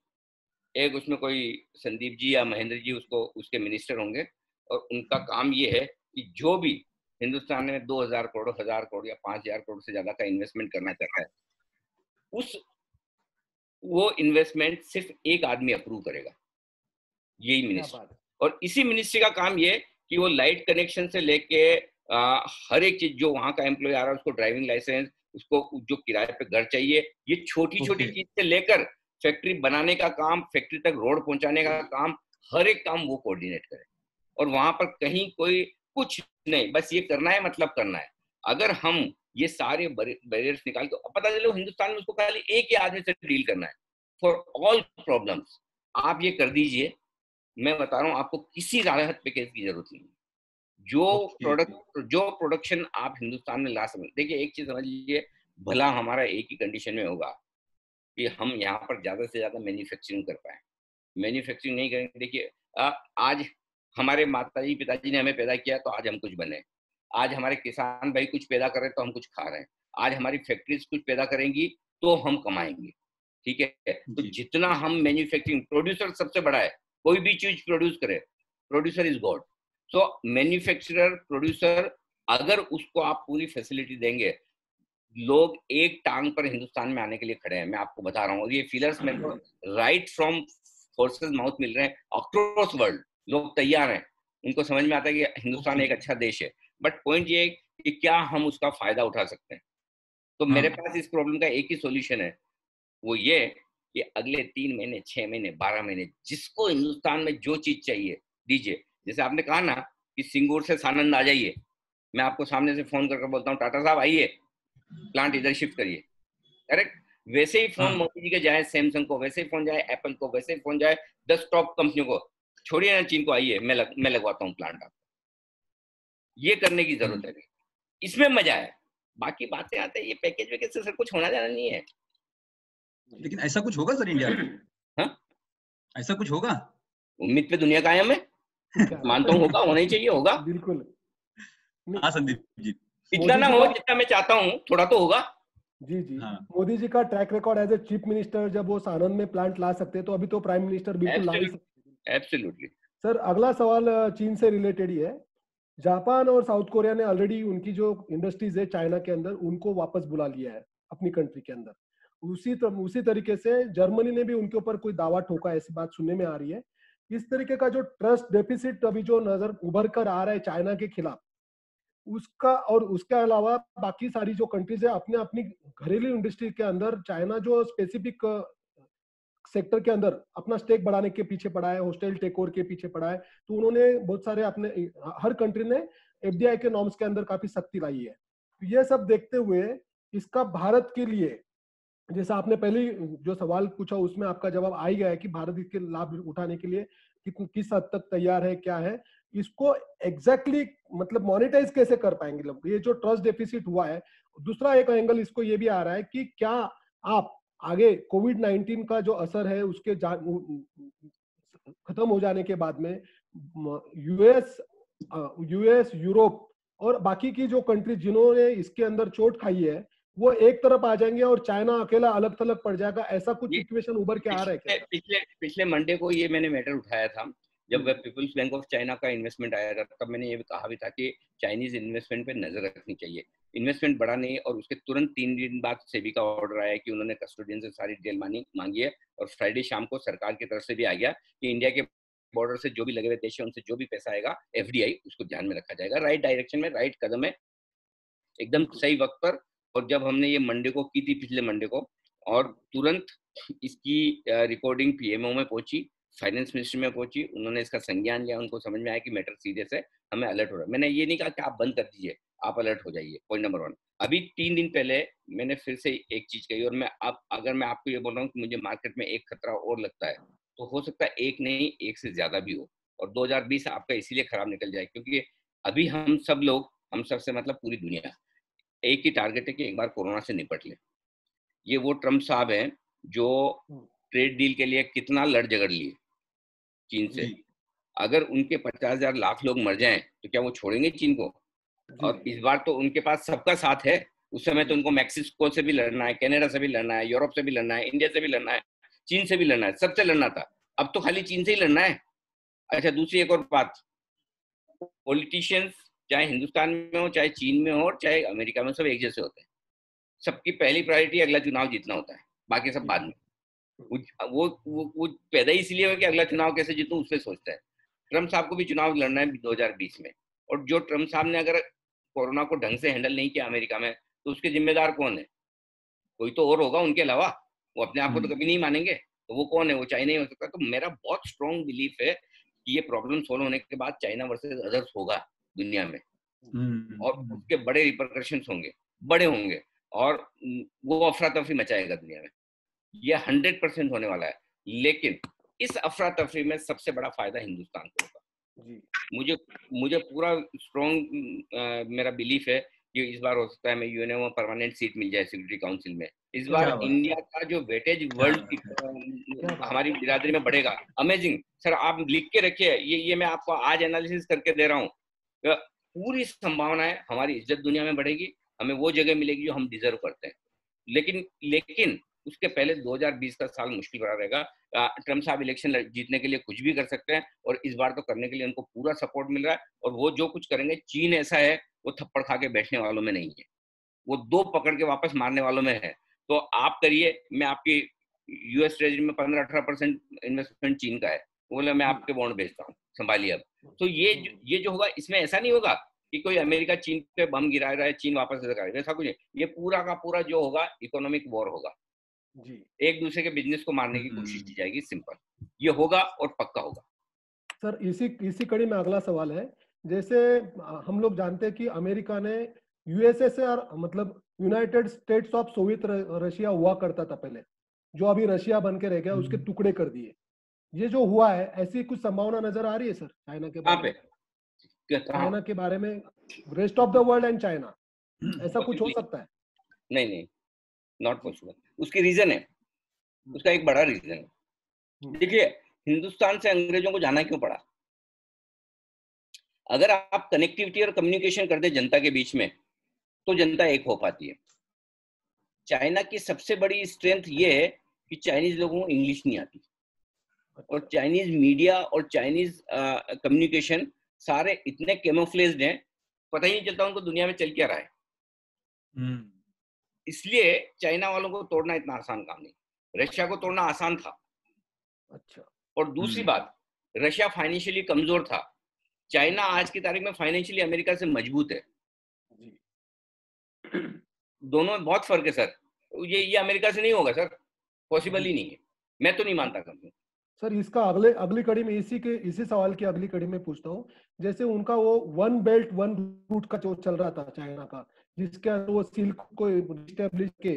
एक उसमें कोई संदीप जी या महेंद्र जी उसके मिनिस्टर होंगे, और उनका काम ये है कि जो भी हिंदुस्तान में 2000 करोड़, 1000 करोड़ या 5000 करोड़ से ज्यादा का इन्वेस्टमेंट करना चाहता है, वो इन्वेस्टमेंट सिर्फ एक आदमी अप्रूव करेगा, यही मिनिस्ट्री। और इसी मिनिस्ट्री का काम ये कि वो लाइट कनेक्शन से लेके हर एक चीज, जो वहां का एम्प्लॉय आ रहा है उसको ड्राइविंग लाइसेंस, उसको जो किराए पे घर चाहिए, ये छोटी छोटी चीज से लेकर फैक्ट्री बनाने का काम, फैक्ट्री तक रोड पहुंचाने का काम, हर एक काम वो कोऑर्डिनेट करे। और वहां पर कहीं कोई कुछ नहीं, बस ये करना है, मतलब करना है। अगर हम ये सारे बैरियर्स निकाल के, पता चले हिंदुस्तान में उसको खाली एक ही आदमी से डील करना है फॉर ऑल प्रॉब्लम्स, आप ये कर दीजिए, मैं बता रहा हूँ आपको किसी राहत पैकेज की जरूरत नहीं। जो प्रोडक्शन आप हिंदुस्तान में ला सकते। देखिए एक चीज समझ लीजिए, भला हमारा एक ही कंडीशन में होगा कि हम यहाँ पर ज्यादा से ज्यादा मैन्युफैक्चरिंग कर पाए। मैन्युफैक्चरिंग नहीं करेंगे, देखिए आज हमारे माताजी पिताजी ने हमें पैदा किया तो आज हम कुछ बने, आज हमारे किसान भाई कुछ पैदा कर रहे तो हम कुछ खा रहे हैं, आज हमारी फैक्ट्रीज कुछ पैदा करेंगी तो हम कमाएंगे। ठीक है। तो जितना हम मैन्युफैक्चरिंग, प्रोड्यूसर सबसे बड़ा है, कोई भी चीज प्रोड्यूस करे, producer is God. So manufacturer, producer, अगर उसको आप पूरी फैसिलिटी देंगे, लोग एक टांग पर हिंदुस्तान में आने के लिए खड़े हैं, मैं आपको बता रहा हूँ। और ये फीलर्स मेरे को राइट फ्रॉम फोर्सेस माउथ मिल रहे हैं अक्रॉस वर्ल्ड। लोग तैयार हैं, उनको समझ में आता है कि हिंदुस्तान एक अच्छा देश है, बट पॉइंट ये है कि क्या हम उसका फायदा उठा सकते हैं। तो मेरे पास इस प्रॉब्लम का एक ही सॉल्यूशन है, वो ये कि अगले 3 महीने, 6 महीने, 12 महीने जिसको हिंदुस्तान में जो चीज चाहिए दीजिए। जैसे आपने कहा ना कि सिंगूर से सानंद आ जाइए, मैं आपको सामने से फोन करके बोलता हूँ टाटा साहब आइए, प्लांट इधर शिफ्ट करिए, करेक्ट। वैसे ही फोन मोदी जी के जाए सैमसंग को, वैसे ही फोन जाए एप्पल को, वैसे ही फोन जाए 10 टॉप कंपनियों को, छोड़िए ना चीन को, आइए मैं लगवाता हूँ प्लांट आपको। ये करने की जरूरत है, इसमें मजा है। बाकी बातें आते हैं ये पैकेज वैकेज से सर कुछ होना जाना नहीं है। लेकिन ऐसा कुछ होगा सर इंडिया में? हाँ, ऐसा कुछ होगा? उम्मीद पे दुनिया कायम है, मानता हूँ होगा, होना ही चाहिए, होगा बिल्कुल। हाँ संदीप जी, इतना ना हो जितना मैं चाहता हूँ, थोड़ा तो होगा। जी जी। हाँ। मोदी जी का track record as a chief minister, जब वो सानंद में प्लांट ला सकते हैं, तो अभी तो प्राइम मिनिस्टर बिल्कुल ला ही सकते। एब्सोल्युटली। सर अगला सवाल चीन से रिलेटेड ही है। जापान और साउथ कोरिया ने ऑलरेडी उनकी जो इंडस्ट्रीज है चाइना के अंदर, उनको वापस बुला लिया है अपनी कंट्री के अंदर। उसी तरीके से जर्मनी ने भी उनके ऊपर कोई दावा ठोका, ऐसी बात सुनने में आ रही है। इस तरीके का जो ट्रस्ट डेफिसिट अभी जो नजर उभर कर आ रहा है चाइना के खिलाफ, उसका और उसके अलावा बाकी सारी जो कंट्रीज है अपने अपनी घरेलू इंडस्ट्री के अंदर चाइना जो स्पेसिफिक सेक्टर के अंदर अपना स्टेक बढ़ाने के पीछे पड़ा है, होस्टाइल टेक ओवर के पीछे पड़ा है, तो उन्होंने बहुत सारे अपने, हर कंट्री ने एफडीआई के नॉर्म्स के अंदर काफी सख्ती लाई है। तो ये सब देखते हुए इसका भारत के लिए, जैसा आपने पहले जो सवाल पूछा उसमें आपका जवाब आ ही गया है कि भारत इसके लाभ उठाने के लिए किस हद तक तैयार है, क्या है इसको एग्जैक्टली मतलब मोनेटाइज कैसे कर पाएंगे लोग, ये जो ट्रस्ट डेफिसिट हुआ है। दूसरा एक एंगल इसको ये भी आ रहा है कि क्या आप आगे कोविड-19 का जो असर है उसके खत्म हो जाने के बाद में यूएस, यूरोप और बाकी की जो कंट्री जिन्होंने इसके अंदर चोट खाई है, वो एक तरफ आ जाएंगे और चाइना अकेला अलग थलग पड़ जाएगा, ऐसा कुछ इक्वेशन उभर के आ रहा है क्या? पिछले मंडे को ये मैंने मैटर उठाया था, जब पीपुल्स बैंक ऑफ चाइना का इन्वेस्टमेंट आया था, तब मैंने ये भी कहा भी था कि चाइनीज इन्वेस्टमेंट पे नजर रखनी चाहिए। इन्वेस्टमेंट बढ़ा नहीं, और उसके तुरंत 3 दिन बाद सेबी का ऑर्डर आया कि उन्होंने कस्टोडियन से सारी डिटेल मांगी है, और फ्राइडे शाम को सरकार की तरफ से भी आ गया कि इंडिया के बॉर्डर से जो भी लगे हुए देश है उनसे जो भी पैसा आएगा एफडीआई उसको ध्यान में रखा जाएगा। राइट डायरेक्शन में राइट कदम है, एकदम सही वक्त पर। और जब हमने ये मंडे को की थी, पिछले मंडे को, और तुरंत इसकी रिकॉर्डिंग पीएमओ में पहुंची, फाइनेंस मिनिस्ट्री में पहुंची, उन्होंने इसका संज्ञान लिया, उनको समझ में आया कि मैटर सीरियस है, हमें अलर्ट हो रहा है। मैंने ये नहीं कहा कि आप बंद कर दीजिए, आप अलर्ट हो जाइए, पॉइंट नंबर 1। अभी 3 दिन पहले मैंने फिर से एक चीज कही, और मैं अगर मैं आपको ये बोल रहा हूँ कि मुझे मार्केट में एक खतरा और लगता है, तो हो सकता है एक नहीं, एक से ज्यादा भी हो, और 2020 आपका इसीलिए खराब निकल जाए क्योंकि अभी हम सब लोग, हम सबसे मतलब पूरी दुनिया, एक ही टारगेट है कि एक बार कोरोना से निपट ले। ये वो ट्रम्प साहब हैं जो ट्रेड डील के लिए कितना लड़ झगड़ लिए चीन से। अगर उनके 50,000 लाख लोग मर जाएं तो क्या वो छोड़ेंगे चीन को? और इस बार तो उनके पास सबका साथ है। उस समय तो उनको मैक्सिको से भी लड़ना है, कनाडा से भी लड़ना है, यूरोप से भी लड़ना है, इंडिया से भी लड़ना है, चीन से भी लड़ना है, सबसे लड़ना था। अब तो खाली चीन से ही लड़ना है। अच्छा, दूसरी एक और बात, पॉलिटिशियंस चाहे हिंदुस्तान में हो, चाहे चीन में हो, चाहे अमेरिका में, सब एक जैसे होते हैं। सबकी पहली प्रायोरिटी अगला चुनाव जीतना होता है, बाकी सब बाद में। वो पैदा ही इसलिए है कि अगला चुनाव कैसे जीतूं उससे सोचता है। ट्रम्प साहब को भी चुनाव लड़ना है 2020 में, और जो ट्रम्प साहब ने अगर कोरोना को ढंग से हैंडल नहीं किया अमेरिका में, तो उसके जिम्मेदार कौन है? कोई तो और होगा उनके अलावा। वो अपने आप को तो कभी नहीं मानेंगे, तो वो कौन है? वो चाइना ही हो सकता है। तो मेरा बहुत स्ट्रॉन्ग बिलीफ है कि ये प्रॉब्लम सोल्व होने के बाद चाइना वर्सेस अदर्स होगा दुनिया में, और उसके बड़े रिपरकशंस होंगे, बड़े होंगे, और वो अफरा तफरी मचाएगा दुनिया में। ये 100% होने वाला है। लेकिन इस अफरा तफरी में सबसे बड़ा फायदा हिंदुस्तान को होगा। मुझे पूरा स्ट्रॉन्ग मेरा बिलीफ है कि इस बार हो सकता है मैं यूएनओ में परमानेंट सीट मिल जाए सिक्योरिटी काउंसिल में। इस बार इंडिया का जो वेटेज वर्ल्ड हमारी बिरादरी में बढ़ेगा। अमेजिंग सर, आप लिख के रखिए, ये मैं आपको आज एनालिसिस करके दे रहा हूँ। पूरी संभावना है हमारी इज्जत दुनिया में बढ़ेगी, हमें वो जगह मिलेगी जो हम डिजर्व करते हैं। लेकिन उसके पहले 2020 का साल मुश्किल बना रहेगा। ट्रम्प साहब इलेक्शन जीतने के लिए कुछ भी कर सकते हैं, और इस बार तो करने के लिए उनको पूरा सपोर्ट मिल रहा है, और वो जो कुछ करेंगे, चीन ऐसा है वो थप्पड़ खा के बैठने वालों में नहीं है, वो 2 पकड़ के वापस मारने वालों में है। तो आप करिए, मैं आपकी यूएस ट्रेजरी में 15-18% इन्वेस्टमेंट चीन का है, वो बोला मैं आपके बॉन्ड बेचता हूँ, संभालिए अब। तो ये जो होगा, इसमें ऐसा नहीं होगा कि कोई अमेरिका चीन पे बम गिरा रहा है, चीन वापस ऐसा करेगा, ऐसा कुछ नहीं। ये पूरा का पूरा जो होगा इकोनॉमिक वॉर होगा जी। एक दूसरे के बिजनेस को मारने की कोशिश की जाएगी, सिंपल। ये होगा और पक्का होगा। सर इसी कड़ी में अगला सवाल है, जैसे हम लोग जानते हैं कि अमेरिका ने यूएसएसआर मतलब United states of Soviet Russia हुआ करता था पहले, जो अभी रशिया बन के रह गया, उसके टुकड़े कर दिए। ये जो हुआ है, ऐसी कुछ संभावना नजर आ रही है सर चाइना के बारे में? चाइना के बारे में, rest of the world and China, ऐसा कुछ हो सकता है? नहीं, नॉट पॉसिबल। उसकी रीजन है, उसका एक बड़ा रीजन है। देखिए, हिंदुस्तान से अंग्रेजों को जाना क्यों पड़ा? अगर आप कनेक्टिविटी और कम्युनिकेशन कर दे जनता के बीच में, तो जनता एक हो पाती है। चाइना की सबसे बड़ी स्ट्रेंथ ये है कि चाइनीज लोगों को इंग्लिश नहीं आती, और चाइनीज मीडिया और चाइनीज कम्युनिकेशन सारे इतने कैमोफ्लेज्ड हैं, पता ही नहीं चलता उनको दुनिया में चल क्या रहा है। इसलिए चाइना वालों को तोड़ना इतना आसान काम नहीं, रशिया को तोड़ना आसान था। अच्छा। और दूसरी बात, रशिया फाइनेंशियली कमजोर था, चाइना आज की तारीख में फाइनेंशियली अमेरिका से मजबूत है। दोनों में बहुत फर्क है सर। ये अमेरिका से नहीं होगा सर, पॉसिबल ही नहीं है, मैं तो नहीं मानता कभी। सर इसका अगली कड़ी में इसी सवाल की अगली कड़ी में पूछता हूँ, जैसे उनका वो वन बेल्ट वन रूट का जो चल रहा था चाइना का, जिसके अंदर वो सिल्क को एस्टेब्लिश के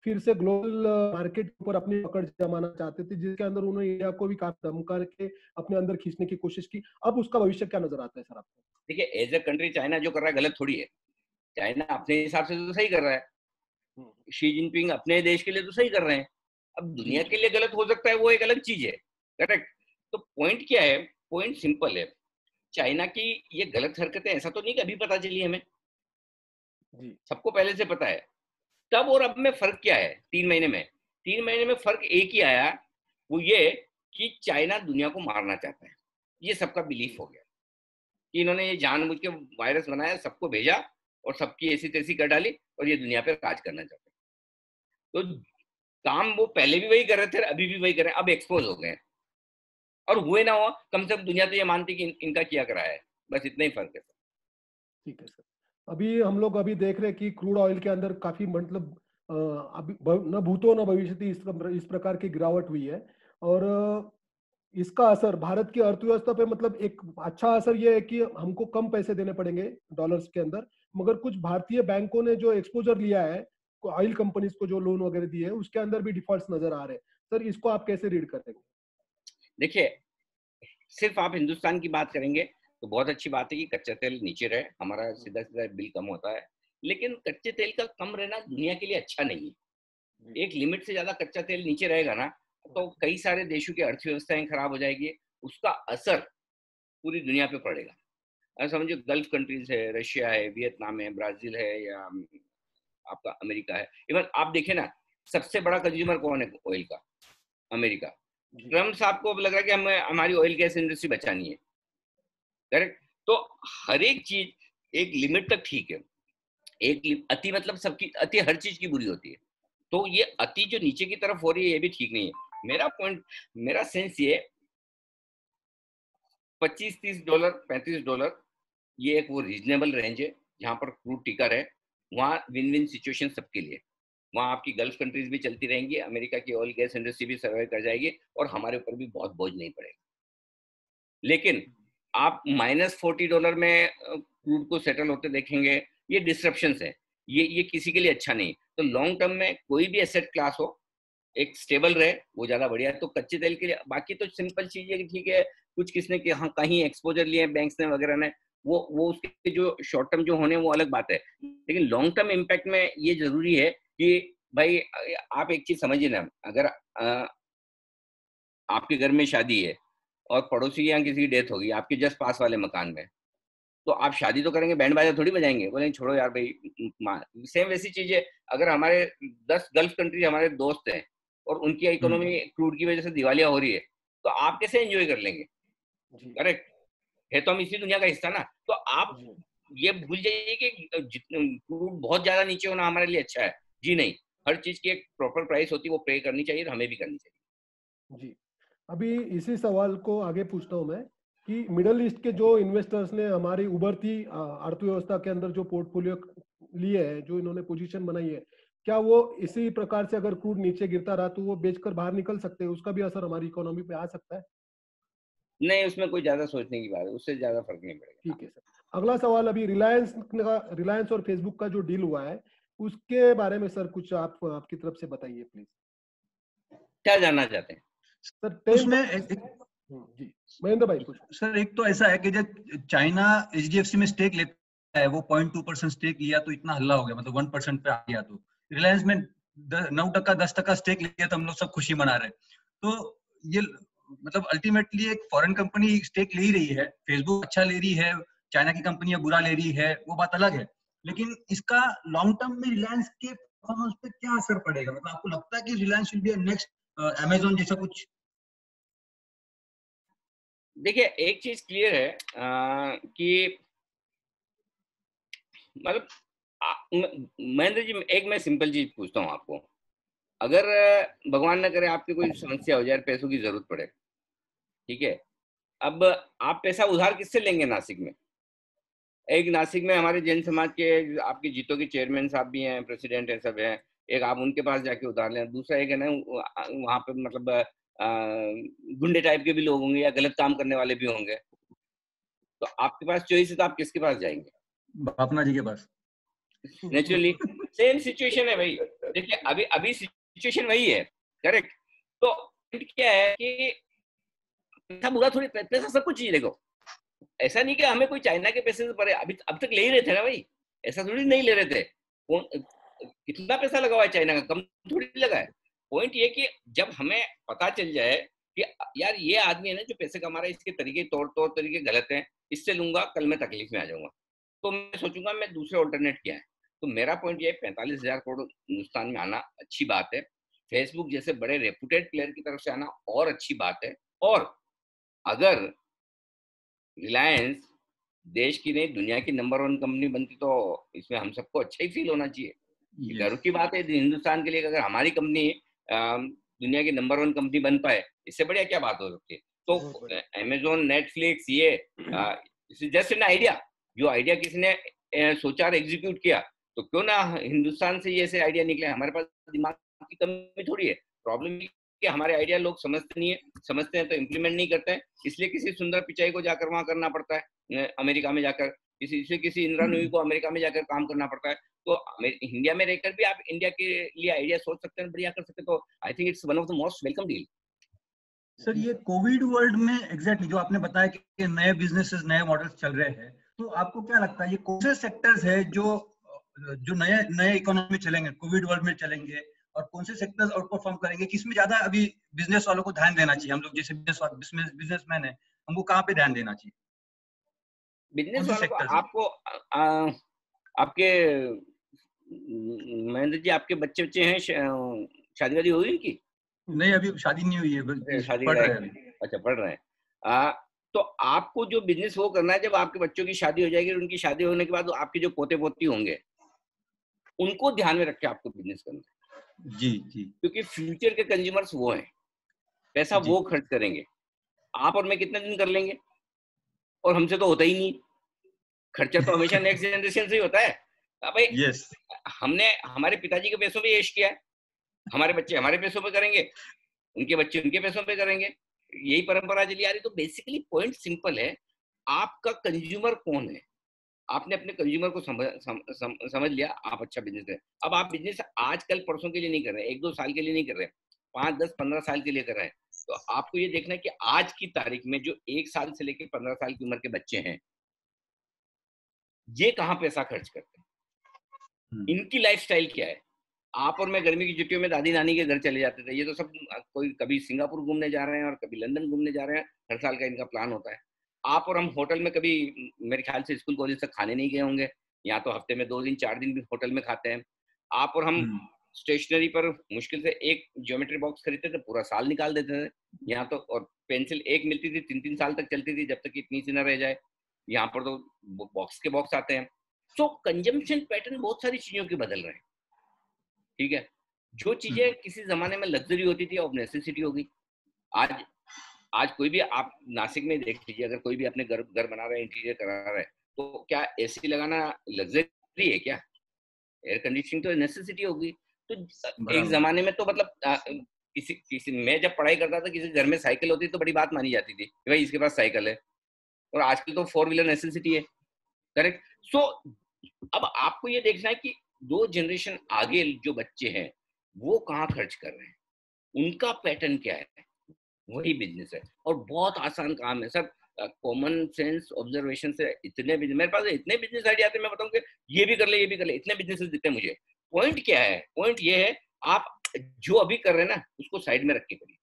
फिर से ग्लोबल मार्केट पर अपनी पकड़ जमाना चाहते थे, जिसके अंदर उन्होंने इंडिया को भी काफी दम करके अपने अंदर खींचने की कोशिश की। अब उसका भविष्य क्या नजर आता है सर आपको? देखिए, एज ए कंट्री चाइना जो कर रहा है गलत थोड़ी है, चाइना अपने हिसाब से तो सही कर रहा है, शी जिनपिंग अपने देश के लिए तो सही कर रहे हैं। अब दुनिया के लिए गलत हो सकता है, वो एक अलग चीज है, करेक्ट। तो पॉइंट क्या है? पॉइंट सिंपल है, चाइना की ये गलत हरकतें ऐसा तो नहीं कि अभी पता चली हमें, सबको पहले से पता है। तब और अब में फर्क क्या है? 3 महीने में 3 महीने में फर्क एक ही आया, वो ये कि चाइना दुनिया को मारना चाहता है। ये सबका बिलीफ हो गया कि इन्होंने ये जानबूझ के वायरस बनाया, सबको भेजा और सबकी ऐसी तैसी कर डाली, और ये दुनिया पे राज करना चाहते हैं। तो काम वो पहले भी वही कर रहे थे, अभी भी वही कर रहे हैं, अब एक्सपोज हो गए, और हुए ना हो, कम से कम दुनिया तो ये मानती कि इनका किया करा है, बस इतना ही फर्क है। ठीक है सर। अभी हम लोग देख रहे हैं कि क्रूड ऑयल के अंदर काफी मतलब अभी न भूतो न भविष्यति इस प्रकार की गिरावट हुई है, और इसका असर भारत की अर्थव्यवस्था पे मतलब एक अच्छा असर ये है कि हमको कम पैसे देने पड़ेंगे डॉलर्स के अंदर, मगर कुछ भारतीय बैंकों ने जो एक्सपोजर लिया है ऑयल कंपनीज को, जो लोन वगैरह दिए हैं, उसके अंदर भी डिफॉल्ट्स नजर आ रहे हैं। सर इसको आप कैसे रीड करेंगे? देखिए, सिर्फ आप हिंदुस्तान की बात करेंगे तो बहुत अच्छी बात है कि कच्चा तेल नीचे रहे, हमारा सीधा सीधा बिल कम होता है, लेकिन कच्चे तेल का कम रहना दुनिया के लिए अच्छा नहीं है। एक लिमिट से ज्यादा कच्चा तेल नीचे रहेगा ना, तो कई सारे देशों की अर्थव्यवस्थाएं खराब हो जाएगी, उसका असर पूरी दुनिया पे पड़ेगा। समझो, गल्फ कंट्रीज है, रशिया है, वियतनाम है, ब्राजील है, या आपका अमेरिका है। इवन आप देखें ना, सबसे बड़ा कंज्यूमर कौन है ऑयल का? अमेरिका। ट्रम्प साहब को लग रहा है कि हमें हमारी ऑयल गैस इंडस्ट्री बचानी है, करेक्ट। तो हर एक चीज एक लिमिट तक ठीक है, एक अति मतलब सबकी अति हर चीज की बुरी होती है, तो ये अति जो नीचे की तरफ हो रही है ये भी ठीक नहीं है। मेरा पॉइंट, मेरा सेंस ये, $25-30 $35 ये एक वो रीजनेबल रेंज है जहां पर क्रूड टिका रहे, वहां विन विन सिचुएशन सबके लिए। वहां आपकी गल्फ कंट्रीज भी चलती रहेंगी, अमेरिका की ऑयल गैस इंडस्ट्री भी सर्वाइव कर जाएगी, और हमारे ऊपर भी बहुत बोझ नहीं पड़ेगा। लेकिन आप -$40 में क्रूड को सेटल होते देखेंगे, ये डिस्ट्रप्शंस है, ये किसी के लिए अच्छा नहीं। तो लॉन्ग टर्म में कोई भी एसेट क्लास हो, एक स्टेबल रहे, वो ज्यादा बढ़िया है। तो कच्चे तेल के लिए बाकी तो सिंपल चीज है कि ठीक है, कुछ किसने कहीं एक्सपोजर लिए बैंक्स ने वगैरह ने, वो उसके जो शॉर्ट टर्म जो होने वो अलग बात है, लेकिन लॉन्ग टर्म इम्पैक्ट में ये जरूरी है कि भाई आप एक चीज समझिए ना, अगर आपके घर में शादी है और पड़ोसी के यहाँ किसी की डेथ होगी आपके जस्ट पास वाले मकान में, तो आप शादी तो करेंगे, बैंड बाजा थोड़ी बजाएंगे, बोलेंगे छोड़ो यार भाई। सेम वैसी चीज है, अगर हमारे 10 गल्फ कंट्री हमारे दोस्त हैं, और उनकी इकोनॉमी क्रूड की वजह से दिवालिया हो रही है, तो आप कैसे एंजॉय कर लेंगे? करेक्ट है, तो हम इसी दुनिया का हिस्सा ना। तो आप ये भूल जाइए कि क्रूड बहुत ज्यादा नीचे होना हमारे लिए अच्छा है, जी नहीं। हर चीज की एक प्रॉपर प्राइस होती है, वो पे करनी चाहिए, हमें भी करनी चाहिए। जी, अभी इसी सवाल को आगे पूछता हूँ मैं कि मिडल ईस्ट के जो इन्वेस्टर्स ने हमारी उभरती अर्थव्यवस्था के अंदर जो पोर्टफोलियो लिए है, जो इन्होंने पोजीशन बनाई है, क्या वो इसी प्रकार से अगर क्रूड नीचे गिरता रहा तो वो बेचकर बाहर निकल सकते हैं? उसका भी असर हमारी इकोनॉमी पे आ सकता है? नहीं, उसमें कोई ज्यादा सोचने की बात है, उससे ज्यादा फर्क नहीं पड़ेगा। ठीक है सर। अगला सवाल, अभी रिलायंस और फेसबुक का जो डील हुआ है उसके बारे में सर कुछ आप आपकी तरफ से बताइए प्लीज। क्या जानना चाहते हैं सर उसमें जी महेंद्र भाई कुछ। सर एक तो ऐसा है कि जब चाइना एचडीएफसी में स्टेक लेता है, वो 0.2% स्टेक लिया तो इतना हल्ला हो गया, मतलब 1% पे आ गया। तो रिलायंस में 9%, 10% स्टेक लिया तो हम लोग सब खुशी मना रहे। तो ये मतलब अल्टीमेटली एक फॉरेन कंपनी स्टेक ले ही रही है, फेसबुक अच्छा ले रही है, चाइना की कंपनियां बुरा ले रही है, वो बात अलग है। लेकिन इसका लॉन्ग टर्म में रिलायंस के परफॉर्मेंस पे क्या असर पड़ेगा? मतलब आपको लगता है कि Reliance will be next Amazon जैसा कुछ? देखिए, एक चीज क्लियर है कि मतलब महेंद्र जी, एक मैं सिंपल चीज पूछता हूँ आपको। अगर भगवान न करे आपकी कोई समस्या हो जाए, पैसों की जरूरत पड़े, ठीक है, अब आप पैसा उधार किससे लेंगे? नासिक में, एक नासिक में हमारे जैन समाज के आपके जीतो के चेयरमैन साहब भी हैं, प्रेसिडेंट है, सब हैं, एक आप उनके पास जाके उधार लें। दूसरा एक है ना, वहां पे मतलब गुंडे टाइप के भी लोग होंगे या गलत काम करने वाले भी होंगे, तो आपके पास चॉइस है, तो आप किसके पास जाएंगे? बापना जी के पास। नेचुरली सेम सिचुएशन है भाई। देखिए, अभी अभी सिचुएशन वही है, करेक्ट। तो क्या है कि पैसा बुरा थोड़ी, पैसा सब कुछ चाहिए। देखो, ऐसा नहीं कि हमें कोई चाइना के पैसे से परे, अभी अब तक ले ही रहे थे ना भाई, ऐसा थोड़ी नहीं ले रहे थे। कौन कितना पैसा लगा हुआ है चाइना का? कम थोड़ी लगा है। पॉइंट ये कि जब हमें पता चल जाए कि यार ये आदमी है ना जो पैसे कमा रहा है, इसके तरीके तौर तौर तरीके गलत हैं, इससे लूंगा, कल मैं तकलीफ में आ जाऊंगा, तो मैं सोचूंगा मैं दूसरे ऑल्टरनेट क्या है। तो मेरा पॉइंट ये, 45,000 करोड़ हिंदुस्तान में आना अच्छी बात है, फेसबुक जैसे बड़े रेपुटेड प्लेयर की तरफ से आना और अच्छी बात है। और अगर रिलायंस देश की नहीं दुनिया की नंबर 1 कंपनी बनती, तो इसमें हम सबको अच्छा ही फील होना चाहिए। ये गर्व की बात है हिंदुस्तान के लिए, अगर हमारी कंपनी दुनिया की नंबर 1 कंपनी बन पाए, इससे बढ़िया क्या बात हो सकती है? तो अमेजोन, नेटफ्लिक्स, ये जस्ट एन आइडिया, जो आइडिया किसी ने सोचा और एग्जीक्यूट किया, तो क्यों ना हिंदुस्तान से ये ऐसे आइडिया निकले। हमारे पास दिमाग की कमी थोड़ी है, प्रॉब्लम कि हमारे आइडिया लोग समझते नहीं है, समझते हैं तो इम्प्लीमेंट नहीं करते हैं, इसलिए किसी सुंदर पिचाई को जाकर वहां करना पड़ता है, अमेरिका में जाकर, किसी इंदिरा नूई को अमेरिका में जाकर काम करना पड़ता है। तो इंडिया में रहकर भी आप इंडिया के लिए आइडिया सोच सकते हैं, बढ़िया कर सकते हैं। तो I think it's one of the most welcome deal. Sir ये कोविड वर्ल्ड में एग्जैक्टली जो आपने बताया कि नए बिजनेसेस, नए मॉडल्स चल रहे हैं, तो आपको क्या लगता है ये कौन से सेक्टर्स है जो जो नए नए इकोनॉमी चलेंगे, कोविड वर्ल्ड में चलेंगे, और कौन से सेक्टर्स आउट परफॉर्म करेंगे? किसमें ज्यादा अभी बिजनेस वालों को ध्यान देना चाहिए? हम लोग जैसे बिजनेसमैन है, हमको कहाँ पे ध्यान देना चाहिए? कौन बिजनेस से वालों को सेक्टर्स? आपको आपके महेंद्र जी, आपके बच्चे बच्चे हैं, शादी वादी हुई उनकी? नहीं, अभी शादी नहीं हुई है, शादी पढ़ का रहे हैं एक, अभी। अच्छा, पढ़ रहे हैं। तो आपको जो बिजनेस वो करना है, जब आपके बच्चों की शादी हो जाएगी, उनकी शादी होने के बाद आपके जो पोते पोती होंगे, उनको ध्यान में रख के आपको बिजनेस करना है। जी जी क्योंकि फ्यूचर के कंज्यूमर्स वो हैं, पैसा जी। वो खर्च करेंगे। आप और मैं कितने दिन कर लेंगे, और हमसे तो होता ही नहीं। खर्चा तो हमेशा नेक्स्ट जनरेशन से ही होता है। भाई, यस। हमने हमारे पिताजी के पैसों पे ऐश किया है, हमारे बच्चे हमारे पैसों पे करेंगे, उनके बच्चे उनके पैसों पे करेंगे, यही परंपरा चली आ रही। तो बेसिकली पॉइंट सिंपल है, आपका कंज्यूमर कौन है? आपने अपने कंज्यूमर को समझ लिया, आप अच्छा बिजनेस है। अब आप बिजनेस आजकल परसों के लिए नहीं कर रहे, 1-2 साल के लिए नहीं कर रहे, 5, 10, 15 साल के लिए कर रहे हैं। तो आपको ये देखना है कि आज की तारीख में जो 1 साल से लेकर 15 साल की उम्र के बच्चे हैं, ये कहाँ पैसा खर्च करते हैं, इनकी लाइफस्टाइल क्या है। आप और मैं गर्मी की छुट्टियों में दादी नानी के घर चले जाते थे, ये तो सब कोई कभी सिंगापुर घूमने जा रहे हैं और कभी लंदन घूमने जा रहे हैं, हर साल का इनका प्लान होता है। आप और हम होटल में कभी, मेरे ख्याल से स्कूल कॉलेज तक खाने नहीं गए होंगे, या तो हफ्ते में 2 दिन 4 दिन भी होटल में खाते हैं। आप और हम स्टेशनरी पर मुश्किल से एक ज्योमेट्री बॉक्स खरीदते थे, पूरा साल निकाल देते थे। यहाँ तो और पेंसिल एक मिलती थी, 3-3 साल तक चलती थी, जब तक इतनी सी न रह जाए। यहाँ पर तो बॉक्स के बॉक्स आते हैं। सो कंजम्पशन पैटर्न बहुत सारी चीजों के बदल रहे हैं, ठीक है। जो चीजें किसी जमाने में लग्जरी होती थी अब नेसेसिटी हो गई। आज आज कोई भी आप नासिक में देख लीजिए, अगर कोई भी अपने घर बना रहा है, इंटीरियर करा रहा है, तो क्या एसी लगाना लग्जरी है क्या? एयर कंडीशनिंग तो नेसेसिटी होगी। तो एक जमाने में तो मतलब किसी मैं जब पढ़ाई करता था, किसी घर में साइकिल होती तो बड़ी बात मानी जाती थी कि भाई इसके पास साइकिल है, और आजकल तो 4 व्हीलर नेसेसिटी है, करेक्ट। सो अब आपको ये देखना है कि 2 जनरेशन आगे जो बच्चे हैं वो कहाँ खर्च कर रहे हैं, उनका पैटर्न क्या है, वही बिजनेस है। और बहुत आसान काम है सर, कॉमन सेंस ऑब्जर्वेशन से इतने बिजनेस मेरे पास इतने बिजनेस आइडिया आते हैं, मैं बताऊं कि ये भी कर ले, ये भी कर ले, इतने बिजनेस दिखते हैं मुझे। पॉइंट क्या है? पॉइंट ये है आप जो अभी कर रहे हैं ना उसको साइड में रख के करिए।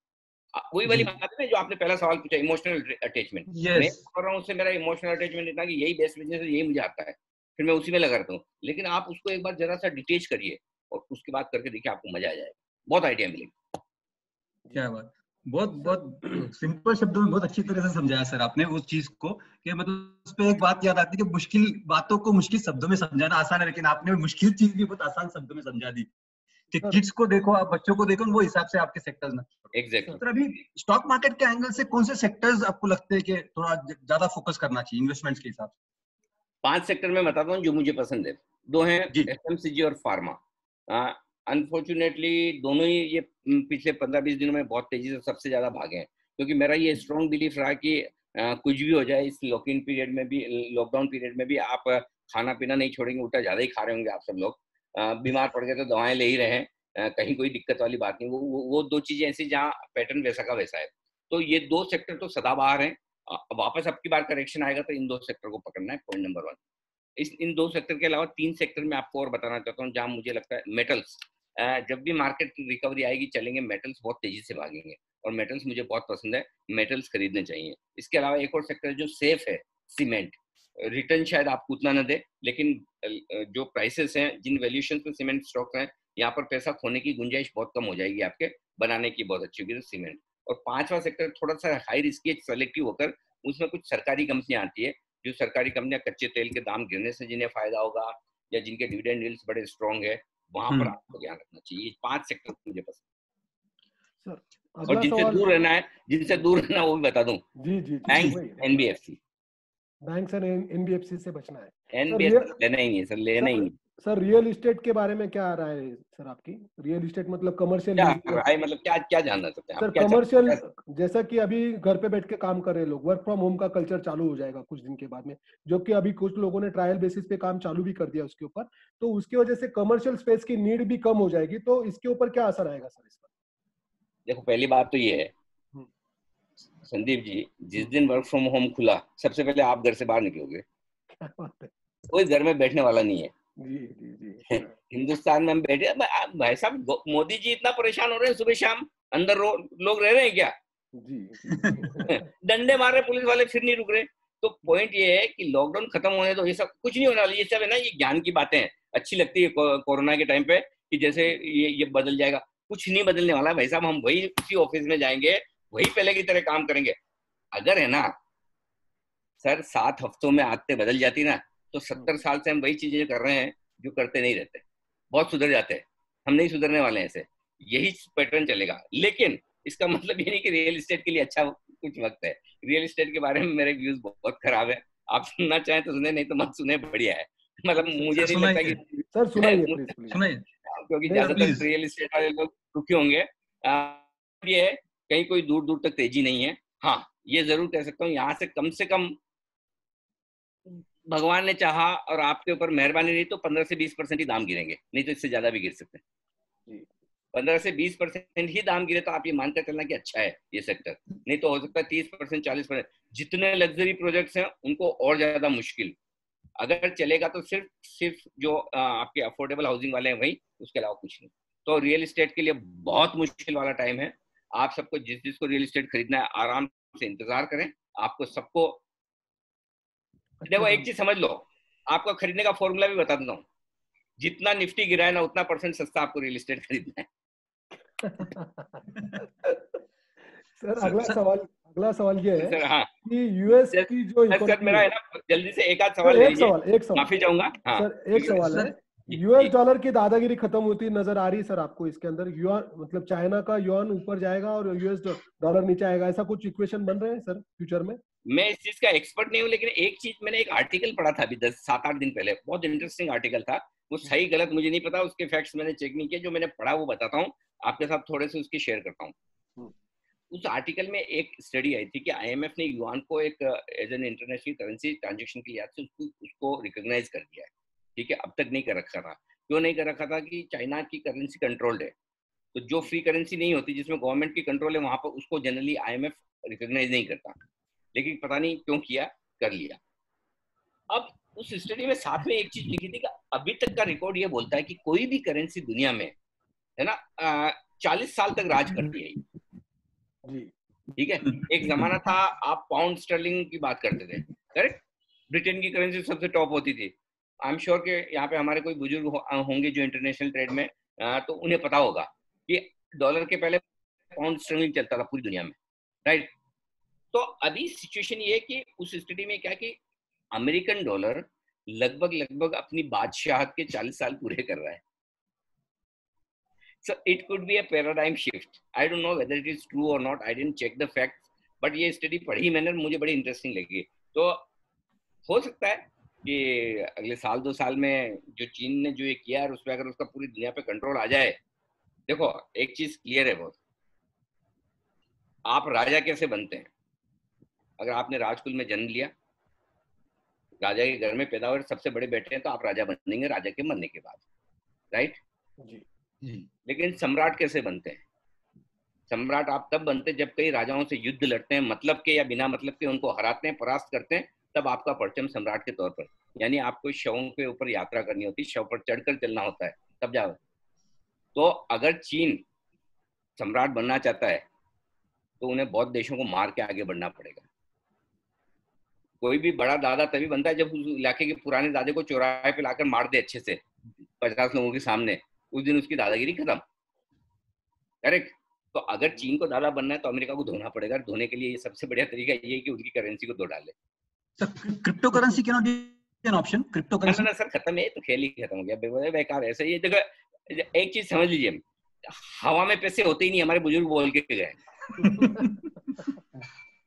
वही वाली बात है जो आपने पहला सवाल पूछा, इमोशनल अटैचमेंट। मैं कर रहा हूँ उससे, मेरा इमोशनल अटैचमेंट इतना कि यही बेस्ट बिजनेस है, यही मुझे आता है, फिर मैं उसी में लगा रहता हूँ। लेकिन आप उसको एक बार जरा सा डिटेच करिए और उसके बाद करके देखिए, आपको मजा आ जाएगा, बहुत आइडिया मिलेगा। क्या बात, बहुत बहुत सिंपल शब्दों में बहुत अच्छी तरह से समझाया सर आपने उस चीज को, कि मतलब उस पे एक बात याद आती है कि मुश्किल बातों को मुश्किल शब्दों में समझाना आसान है, लेकिन आपने मुश्किल चीज भी बहुत आसान शब्दों में समझा दी कि किड्स को देखो, आप बच्चों को देखो, वो हिसाब से आपके सेक्टर्स में। एग्जैक्टली। तो अभी स्टॉक मार्केट के एंगल से कौन से सेक्टर्स आपको लगते हैं कि थोड़ा ज्यादा फोकस करना चाहिए इन्वेस्टमेंट्स के हिसाब से? 5 सेक्टर में बताता हूँ जो मुझे पसंद है। 2 हैं एफएमसीजी और फार्मा। अनफॉर्चुनेटली दोनों ही ये पिछले 15-20 दिनों में बहुत तेजी से सबसे ज्यादा भागे हैं, क्योंकि मेरा ये स्ट्रॉन्ग बिलीफ रहा कि कुछ भी हो जाए इस लॉकडाउन पीरियड में भी, लॉकडाउन पीरियड में भी आप खाना पीना नहीं छोड़ेंगे, उल्टा ज्यादा ही खा रहे होंगे आप सब लोग। बीमार पड़ गए तो दवाएं ले ही रहे हैं, कहीं कोई दिक्कत वाली बात नहीं। वो 2 चीजें ऐसी जहाँ पैटर्न वैसा का वैसा है। तो ये 2 सेक्टर तो सदाबहार हैं। वापस अब की बार करेक्शन आएगा तो इन 2 सेक्टर को पकड़ना है, पॉइंट नंबर 1। इन 2 सेक्टर के अलावा 3 सेक्टर में आपको और बताना चाहता हूँ जहाँ मुझे लगता है मेटल्स, जब भी मार्केट रिकवरी आएगी चलेंगे, मेटल्स बहुत तेजी से भागेंगे और मेटल्स मुझे बहुत पसंद है, मेटल्स खरीदने चाहिए। इसके अलावा एक और सेक्टर जो सेफ है, सीमेंट। रिटर्न शायद आपको उतना न दे, लेकिन जो प्राइसेस हैं, जिन वैल्यूएशन पे सीमेंट स्टॉक हैं, यहाँ पर पैसा खोने की गुंजाइश बहुत कम हो जाएगी, आपके बनाने की बहुत अच्छी होगी, तो सीमेंट। और 5वां सेक्टर थोड़ा सा हाई रिस्की, सेलेक्टिव होकर, उसमें कुछ सरकारी कंपनियां आती है, जो सरकारी कंपनियां कच्चे तेल के दाम गिरने से जिन्हें फायदा होगा या जिनके डिविडेंड यील्ड्स बड़े स्ट्रॉन्ग है, वहां पर आपको ध्यान रखना चाहिए। 5 सेक्टर मुझे पसंद सर। और जिनसे दूर रहना है, जिनसे दूर रहना वो भी बता दूं, जी जी, bank, NBFC. Bank and NBFC से बचना है। एनबीएफसी लेना ही नहीं सर, लेना ही नहीं। सर रियल इस्टेट के बारे में क्या राय है सर आपकी? रियल इस्टेट मतलब कमर्शियल, क्या राय मतलब क्या जानना चाहते हैं सर? कमर्शियल, जैसा कि अभी घर पे बैठ के काम कर रहे लोग, वर्क फ्रॉम होम का कल्चर चालू हो जाएगा कुछ दिन के बाद में, जो कि अभी कुछ लोगों ने ट्रायल बेसिस पे काम चालू भी कर दिया उसके ऊपर, तो उसकी वजह से कमर्शियल स्पेस की नीड भी कम हो जाएगी, तो इसके ऊपर क्या असर आएगा सर इस पर? देखो, पहली बात तो ये है संदीप जी, जिस दिन वर्क फ्रॉम होम खुला, सबसे पहले आप घर से बाहर निकलोगे, कोई घर में बैठने वाला नहीं है। जी जी जी। हिंदुस्तान में हम बैठे, भाई साहब मोदी जी इतना परेशान हो रहे हैं, सुबह शाम अंदर लोग रह रहे हैं क्या? जी। डंडे मार रहे पुलिस वाले, फिर नहीं रुक रहे। तो पॉइंट ये है कि लॉकडाउन खत्म होने तो ये सब कुछ नहीं होने वाला। ये सब है ना, ये ज्ञान की बातें हैं, अच्छी लगती है कोरोना के टाइम पे कि जैसे ये बदल जाएगा, कुछ नहीं बदलने वाला भाई साहब। हम वही उसी ऑफिस में जाएंगे, वही पहले की तरह काम करेंगे। अगर है ना सर 7 हफ्तों में आदतें बदल जाती ना, तो 70 साल से हम वही चीजें कर रहे हैं जो करते नहीं रहते, बहुत सुधर जाते हैं। हम नहीं सुधरने वाले हैं, ऐसे यही पैटर्न चलेगा। लेकिन इसका मतलब ये नहीं कि रियल एस्टेट के लिए अच्छा कुछ वक्त है। रियल एस्टेट के बारे में मेरे व्यूज बहुत खराब है, आप सुनना चाहें तो सुने, नहीं तो मत सुने, बढ़िया है। मतलब मुझे नहीं लगता कि सर सुनाइए, क्योंकि ज्यादातर रियल एस्टेट वाले लोग दुखी होंगे। ये है, कहीं कोई दूर दूर तक तेजी नहीं है। हाँ, ये जरूर कह सकता हूँ, यहाँ से कम भगवान ने चाहा और आपके ऊपर मेहरबानी रही तो 15 से 20% ही दाम गिरेंगे, नहीं तो इससे ज्यादा भी गिर सकते हैं। 15 से 20% ही दाम गिरे तो आप ये मानकर चलना कि अच्छा है ये सेक्टर, नहीं तो हो सकता है 30%, 40%। जितने लग्जरी प्रोजेक्ट्स हैं उनको और ज्यादा मुश्किल। अगर चलेगा तो सिर्फ जो आपके अफोर्डेबल हाउसिंग वाले हैं वही, उसके अलावा कुछ नहीं। तो रियल एस्टेट के लिए बहुत मुश्किल वाला टाइम है। आप सबको जिसको रियल एस्टेट खरीदना है, आराम से इंतजार करें। आपको सबको देखो, एक चीज समझ लो, आपको खरीदने का फॉर्मूला भी बता देता हूँ। जितना निफ्टी गिरा है ना उतना % सस्ता आपको रियल एस्टेट खरीदना है। सर अगला सवाल ये है सर हाँ, कि यूएस की जो सर इकोनॉमी मेरा है, है ना, जल्दी से एक आध सवाल ले लीजिए, एक सवाल माफी चाहूंगा। हाँ सर, एक सवाल है, यूएस डॉलर की दादागिरी खत्म होती नजर आ रही है सर आपको इसके अंदर? युआन मतलब चाइना का युआन ऊपर जाएगा और यूएस डॉलर नीचे आएगा, ऐसा कुछ इक्वेशन बन रहे हैं सर फ्यूचर में? मैं इस चीज का एक्सपर्ट नहीं हूँ, लेकिन एक चीज मैंने एक आर्टिकल पढ़ा था अभी 7-8 दिन पहले, बहुत इंटरेस्टिंग आर्टिकल था। वो सही गलत मुझे नहीं पता, उसके फैक्ट्स मैंने चेक नहीं किए, जो मैंने पढ़ा वो बताता हूँ आपके साथ, थोड़े से उसकी शेयर करता हूँ। उस आर्टिकल में एक स्टडी आई थी कि आईएमएफ ने युआन को एक as an international currency transaction के लिहाज से उसको रिकॉग्नाइज कर दिया है। ठीक है, अब तक नहीं कर रखा था। क्यों नहीं कर रखा था? कि चाइना की करेंसी कंट्रोल्ड है, तो जो फ्री करेंसी नहीं होती, जिसमें गवर्नमेंट की कंट्रोल है, वहां पर उसको जनरली आईएमएफ रिकॉग्नाइज नहीं करता। लेकिन पता नहीं क्यों किया, कर लिया। अब उस स्टडी में साथ में एक चीज लिखी थी कि अभी तक का रिकॉर्ड ये बोलता है कि कोई भी करेंसी दुनिया में, है ना, 40 साल तक राज करती है। ठीक है, एक जमाना था आप पाउंड स्टर्लिंग की बात करते थे, करेक्ट? ब्रिटेन की करेंसी सबसे टॉप होती थी। आई एम श्योर के यहाँ पे हमारे कोई बुजुर्ग होंगे जो इंटरनेशनल ट्रेड में, तो उन्हें पता होगा कि डॉलर के पहले पाउंड स्टर्लिंग चलता था पूरी दुनिया में, राइट? तो अभी सिचुएशन ये है कि उस स्थिति में क्या कि अमेरिकन डॉलर लगभग अपनी बादशाहत के 40 साल पूरे कर रहा है। So it could be a paradigm shift. I don't know whether it is true or not. I didn't check the facts, but ये स्टडी पढ़ी मैंने, मुझे बड़ी इंटरेस्टिंग लगी। तो हो सकता है कि अगले 1-2 साल में जो चीन ने जो ये किया है, उस पर अगर उसका पूरी दुनिया पे कंट्रोल आ जाए। देखो एक चीज क्लियर है बहुत, आप राजा कैसे बनते हैं? अगर आपने राजकुल में जन्म लिया, राजा के घर में पैदा हुए, सबसे बड़े बेटे हैं, तो आप राजा बनेंगे राजा के मरने के बाद, राइट? लेकिन सम्राट कैसे बनते हैं? सम्राट आप तब बनते हैं जब कई राजाओं से युद्ध लड़ते हैं, मतलब के या बिना मतलब के उनको हराते हैं, परास्त करते हैं, तब आपका परचम सम्राट के तौर पर, यानी आपको शवों के ऊपर यात्रा करनी होती है, शव पर चढ़कर चलना होता है, तब जाओ। तो अगर चीन सम्राट बनना चाहता है तो उन्हें बौद्ध देशों को मार के आगे बढ़ना पड़ेगा। कोई भी बड़ा दादा तभी बनता है जब उस इलाके के पुराने दादे को चौराहे पे लाकर मार दे अच्छे से 50 लोगों के सामने, उस दिन उसकी दादागिरी खत्म, करेक्ट? तो अगर चीन को दादा बनना है तो अमेरिका को धोना पड़ेगा। धोने के लिए ये सबसे बढ़िया तरीका ये है कि उनकी करेंसी को धो डाले। Crypto currency can not be an option? Crypto currency ना सर, खत्म है, तो खेल ही खत्म हो गया, बेकार ऐसे। ये देखो एक चीज समझ लीजिए, हवा में पैसे होते ही नहीं, हमारे बुजुर्ग बोल के गए।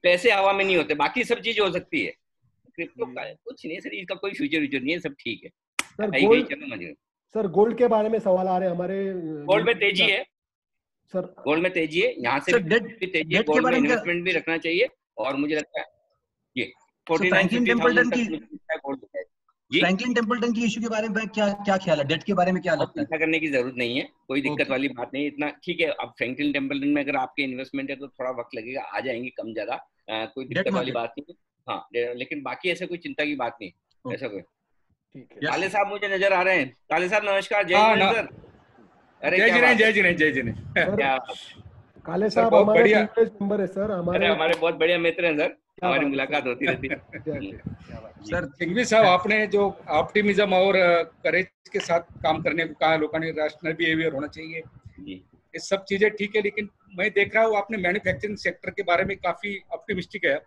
पैसे हवा में नहीं होते, बाकी सब चीज हो सकती है। क्रिप्टो का कुछ नहीं सर, इसका कोई फ्यूचर नहीं है, सब ठीक है सर। गोल्ड के बारे में सवाल आ रहे हैं हमारे। गोल्ड में तेजी है सर, गोल्ड में तेजी है, यहाँ से भी तेजी है, गोल्ड में इन्वेस्टमेंट भी रखना चाहिए। और मुझे लगता है ये 49-50,000 तक गोल्ड है। फ्रैंकलिन टेम्पल्टन की इशू के बारे में क्या ख्याल है? डेट के बारे में क्या लगता है? चिंता करने की जरूरत नहीं है, कोई दिक्कत वाली बात नहीं, इतना ठीक है। अब फ्रैंकलिन टेम्पल्टन में अगर आपके इन्वेस्टमेंट है तो थोड़ा वक्त लगेगा, आ जाएंगे कम ज्यादा, कोई दिक्कत वाली बात नहीं। हाँ, लेकिन बाकी ऐसे कोई चिंता की बात नहीं, ऐसा कोई। काले साहब मुझे नजर आ रहे हैं। काले साहब नमस्कार। जय जिनेंद्र सर। अरे जय जिनेंद्र। काले साहब हमारे मेंबर है सर, हमारे बहुत बढ़िया मित्र हैं सर, हमारी मुलाकात होती रहती है। सर सिंघवी साहब, आपने जो ऑप्टिमिज्म और करेज के साथ काम करने को कहा, लोगों ने रैशनल बिहेवियर होना चाहिए, ये सब चीजें ठीक है, लेकिन मैं देख रहा हूँ आपने मैन्युफैक्चरिंग सेक्टर के बारे में काफी ऑप्टिमिस्टिक है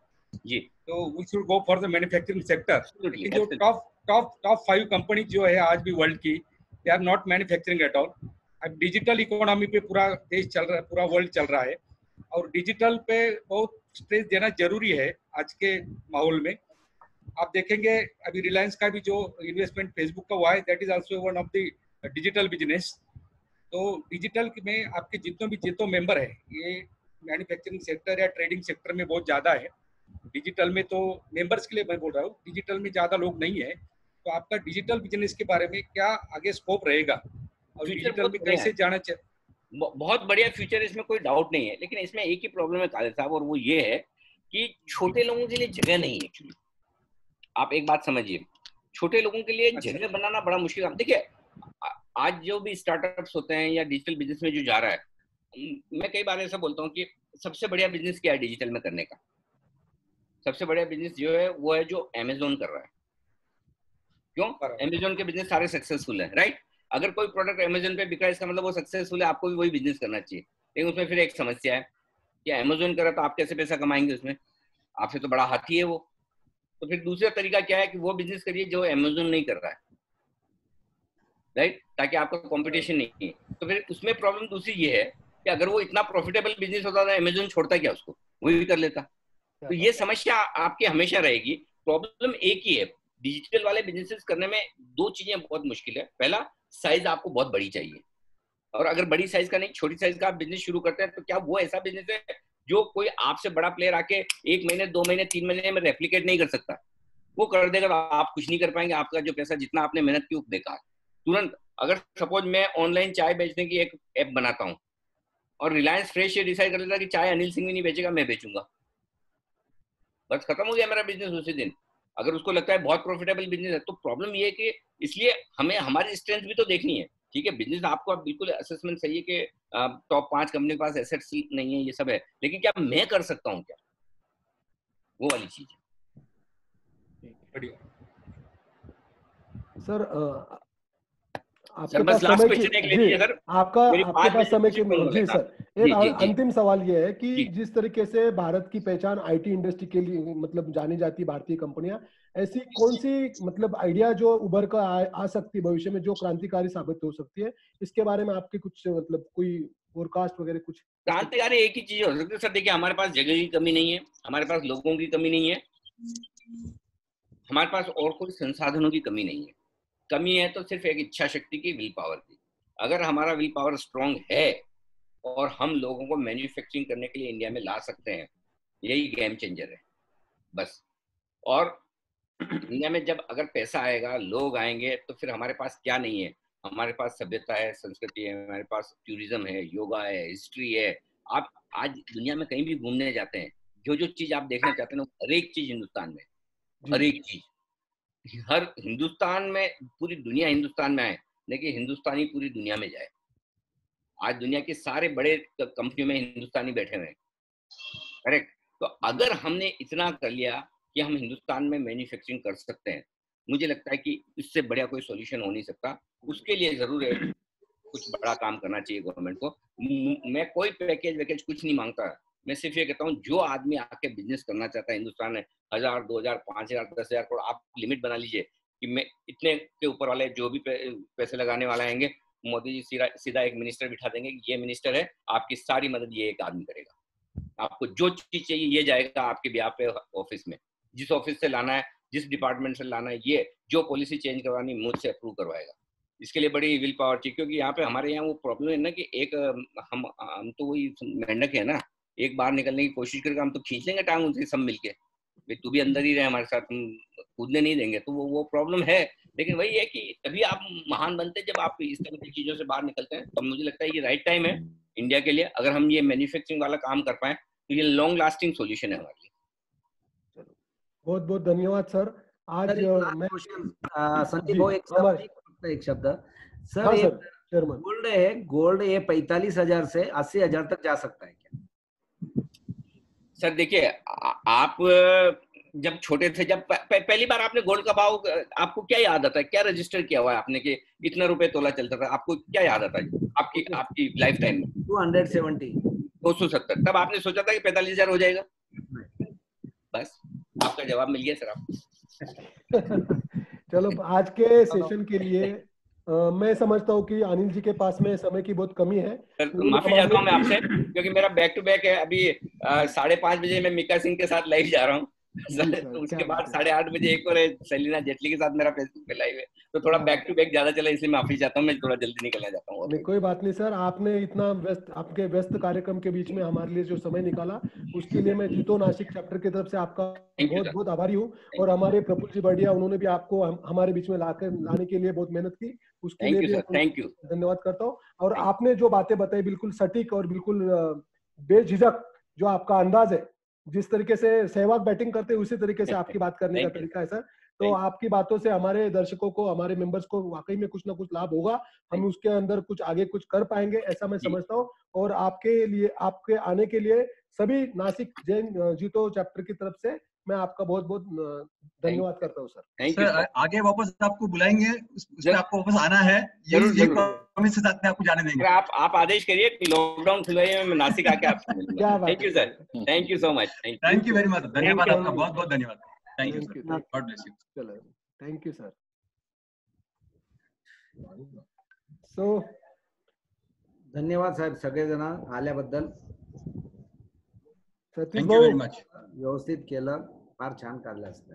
जी। तो we should go for the manufacturing sector. जो टॉप 5 कंपनी जो है आज भी वर्ल्ड की, they are not manufacturing at all. अब डिजिटल इकोनॉमी पे पूरा देश चल रहा है, पूरा वर्ल्ड चल रहा है, और डिजिटल पे बहुत स्ट्रेस देना जरूरी है आज के माहौल में। आप देखेंगे अभी रिलायंस का भी जो इन्वेस्टमेंट फेसबुक का हुआ है, that is also one of the digital business. तो डिजिटल में आपके जितने मेंबर है, ये मैन्युफैक्चरिंग सेक्टर या ट्रेडिंग सेक्टर में बहुत ज्यादा है। डिजिटल में तो मेंबर्स के लिए मैं बोल रहा हूँ, डिजिटल में ज्यादा लोग नहीं है। तो आपका डिजिटल बिजनेस के बारे में क्या आगे स्कोप रहेगा और डिजिटल में कैसे जाना चाहिए? बहुत बढ़िया फ्यूचर, इसमें कोई डाउट नहीं है, लेकिन इसमें एक ही प्रॉब्लम है काले साहब, और वो ये है कि छोटे लोगों के लिए जगह नहीं है एक्चुअली। आप एक बात समझिए, छोटे लोगों के लिए जगह बनाना बड़ा मुश्किल है। देखिए आज जो भी स्टार्टअप्स होते हैं या डिजिटल बिजनेस में जो जा रहा है, मैं कई बार ऐसा बोलता हूँ कि सबसे बढ़िया बिजनेस क्या है डिजिटल में करने का? सबसे बढ़िया बिजनेस जो है वो है जो अमेज़न कर रहा है। क्यों? अमेज़न के बिजनेस सारे सक्सेसफुल है, राइट? अगर कोई प्रोडक्ट अमेजोन पे बिक रहा है इसका मतलब वो सक्सेसफुल है, आपको भी वही बिजनेस करना चाहिए। लेकिन उसमें फिर एक समस्या है कि अमेजोन कर रहा तो आप कैसे पैसा कमाएंगे उसमें, आपसे तो बड़ा हाथी है वो। तो फिर दूसरा तरीका क्या है कि वो बिजनेस करिए जो अमेजोन नहीं कर रहा है, राइट, ताकि आपका कंपटीशन नहीं है। तो फिर उसमें प्रॉब्लम दूसरी ये है कि अगर वो इतना प्रॉफिटेबल बिजनेस होता था अमेजोन छोड़ता क्या उसको, वही भी कर लेता। तो ये समस्या आपकी हमेशा रहेगी। प्रॉब्लम एक ही है, डिजिटल वाले बिजनेसेस करने में दो चीजें बहुत मुश्किल है। पहला, साइज आपको बहुत बड़ी चाहिए, और अगर बड़ी साइज का नहीं छोटी साइज का आप बिजनेस शुरू करते हैं तो क्या वो ऐसा बिजनेस है जो कोई आपसे बड़ा प्लेयर आके 1 महीने 2 महीने 3 महीने में रेप्लिकेट नहीं कर सकता। वो कर देगा तो आप कुछ नहीं कर पाएंगे, आपका जो पैसा जितना आपने मेहनत की वो बेकार तुरंत। अगर सपोज मैं ऑनलाइन चाय बेचने की एक ऐप बनाता हूँ और रिलायंस फ्रेश ये डिसाइड कर लेता कि चाय अनिल सिंह भी नहीं बेचेगा, मैं बेचूंगा, बस खत्म हो गया मेरा बिजनेस उसी दिन। अगर उसको लगता है बहुत प्रॉफिटेबल बिजनेस है, तो प्रॉब्लम ये है कि इसलिए हमें हमारी स्ट्रेंथ भी तो देखनी है। ठीक है, बिजनेस आपको आप बिल्कुल असेसमेंट सही है कि टॉप 5 कंपनी के पास एसेट्स नहीं है, ये सब है, लेकिन क्या मैं कर सकता हूँ क्या, वो वाली चीज है। बढ़िया सर, सर आपके बस पास लास्ट समय की क्वेश्चन एक ले जी, लीजिए सर, आपका मेरी आपके 5 पास बजे समय से की कॉल हो जी लेता। सर, एक जी जी जी अंतिम सवाल ये है कि जी। जिस तरीके से भारत की पहचान आईटी इंडस्ट्री के लिए मतलब जानी जाती है भारतीय कंपनियां, ऐसी कौन सी मतलब आइडिया जो उभर कर आ सकती है भविष्य में, जो क्रांतिकारी साबित हो सकती है, इसके बारे में आपके कुछ मतलब कोई फोरकास्ट वगैरह कुछ? क्रांतिकारी एक ही चीज हो सकती है सर, देखिए हमारे पास जगह की कमी नहीं है, हमारे पास लोगों की कमी नहीं है, हमारे पास और कोई संसाधनों की कमी नहीं है। कमी है तो सिर्फ एक इच्छा शक्ति की, विल पावर की। अगर हमारा विल पावर स्ट्रांग है और हम लोगों को मैन्युफैक्चरिंग करने के लिए इंडिया में ला सकते हैं, यही गेम चेंजर है बस। और दुनिया में जब अगर पैसा आएगा, लोग आएंगे, तो फिर हमारे पास क्या नहीं है, हमारे पास सभ्यता है, संस्कृति है, हमारे पास टूरिज्म है, योगा है, हिस्ट्री है। आप आज दुनिया में कहीं भी घूमने जाते हैं, जो जो चीज आप देखना चाहते हैं हर एक चीज हिंदुस्तान में, हर एक चीज हर हिंदुस्तान में, पूरी दुनिया हिंदुस्तान में आए, लेकिन हिंदुस्तानी पूरी दुनिया में जाए। आज दुनिया के सारे बड़े कंपनियों में हिंदुस्तानी बैठे हुए हैं, करेक्ट। तो अगर हमने इतना कर लिया कि हम हिंदुस्तान में मैन्युफैक्चरिंग कर सकते हैं, मुझे लगता है कि इससे बढ़िया कोई सॉल्यूशन हो नहीं सकता। उसके लिए जरूर है कुछ बड़ा काम करना चाहिए गवर्नमेंट को। मैं कोई पैकेज वैकेज कुछ नहीं मांगता, मैं सिर्फ ये कहता हूँ जो आदमी आके बिजनेस करना चाहता है हिंदुस्तान में, 1000 2000 5000 10,000 करोड़ आप लिमिट बना लीजिए कि मैं इतने के ऊपर वाले जो भी पैसे लगाने वाला आएंगे, मोदी जी सीधा सीधा एक मिनिस्टर बिठा देंगे, ये मिनिस्टर है, आपकी सारी मदद ये एक आदमी करेगा। आपको जो चीज चाहिए ये जाएगा आपके ब्याह पे ऑफिस में, जिस ऑफिस से लाना है, जिस डिपार्टमेंट से लाना है, ये जो पॉलिसी चेंज करवानी मुझसे अप्रूव करवाएगा। इसके लिए बड़ी विल पावर चाहिए, क्योंकि यहाँ पे हमारे यहाँ वो प्रॉब्लम है ना कि एक हम तो वही मेंढक है ना, एक बार निकलने की कोशिश करके हम तो खींच लेंगे टांग उनसे सब मिलके, भाई तू भी अंदर ही रहे हमारे साथ, हम कूदने नहीं देंगे। तो वो प्रॉब्लम है। लेकिन वही है कि तभी आप महान बनते हैं जब आप इस तरह की चीजों से बाहर निकलते हैं। तो मुझे लगता है ये राइट टाइम है इंडिया के लिए, अगर हम ये मैन्युफैक्चरिंग वाला काम कर पाए तो ये लॉन्ग लास्टिंग सोल्यूशन है हमारे लिए। बहुत बहुत धन्यवाद सर। आज मैं संदीप भाई एक शब्द सर, हाँ ये सर, गोल्ड है, गोल्ड ये 45,000 से 80,000 तक जा सकता है क्या? सर देखिए, आप जब छोटे थे, जब पहली बार आपने गोल्ड का भाव, आपको क्या याद आता है, क्या रजिस्टर किया हुआ है आपने कि इतना रुपए तोला चलता था, आपको क्या याद आता है आपकी लाइफ टाइम में? 270 270। तब आपने सोचा था कि 45,000 हो जाएगा? बस आपका जवाब मिल गया सर आपको। चलो, आज के सेशन के लिए मैं समझता हूँ कि अनिल जी के पास में समय की बहुत कमी है। सर माफी चाहता हूँ मैं आपसे, क्योंकि मेरा बैक टू बैक है। अभी 5:30 बजे मैं मिका सिंह के साथ लाइव जा रहा हूँ। तो उसके बाद 8:30 बजे एक और सेलिना जेटली के साथ मेरा फेसबुक पे लाइव है, तो थोड़ा बैक टू बैक ज्यादा चला, इसलिए माफी चाहता हूँ, मैं थोड़ा जल्दी निकलना चाहता हूँ। नहीं, कोई बात नहीं सर, आपने इतना आपके व्यस्त कार्यक्रम के बीच में हमारे लिए जो समय निकाला, उसके लिए मैं जीतो नासिक चैप्टर की तरफ से आपका बहुत बहुत आभारी हूँ। और हमारे प्रफुल्ल जी बढ़िया, उन्होंने भी आपको हमारे बीच में लाने के लिए बहुत मेहनत की, उसके लिए भी थैंक यू, धन्यवाद करता हूँ। और आपने जो बातें बताई बिल्कुल सटीक और बिल्कुल बेझिझक, जो आपका अंदाज है, जिस तरीके से सहवाग बैटिंग करते हैं उसी तरीके से आपकी बात करने का तरीका है सर। तो आपकी बातों से हमारे दर्शकों को, हमारे मेंबर्स को वाकई में कुछ ना कुछ लाभ होगा, हम उसके अंदर कुछ आगे कुछ कर पाएंगे, ऐसा मैं समझता हूँ। और आपके लिए, आपके आने के लिए सभी नासिक जैन जीतो चैप्टर की तरफ से मैं आपका बहुत बहुत धन्यवाद करता हूँ सर। थैंक यू सर, आगे वापस आपको बुलाएंगे, उस पे आपको वापस आना है, जरूर, ये जरूर। प्रॉमिस के साथ में आपको जाने देंगे। आप आदेश करिए कि लॉकडाउन खुलवाइए, मैं नासिक आके आपसे मिलूंगा। क्या बात थैंक यू है sir, thank you so much. Thank you very much, धन्यवाद you. आपका, बहुत बहुत धन्यवाद। Thank you thank sir, you, God bless you. चलो, थैंक यू सर। सो धन्यवाद साहेब सगळेजण आल्याबद्दल. सतीश थँक्यू भाऊ व्हेरी मच. व्यवस्थित केलं, फार छान काढलं असतं.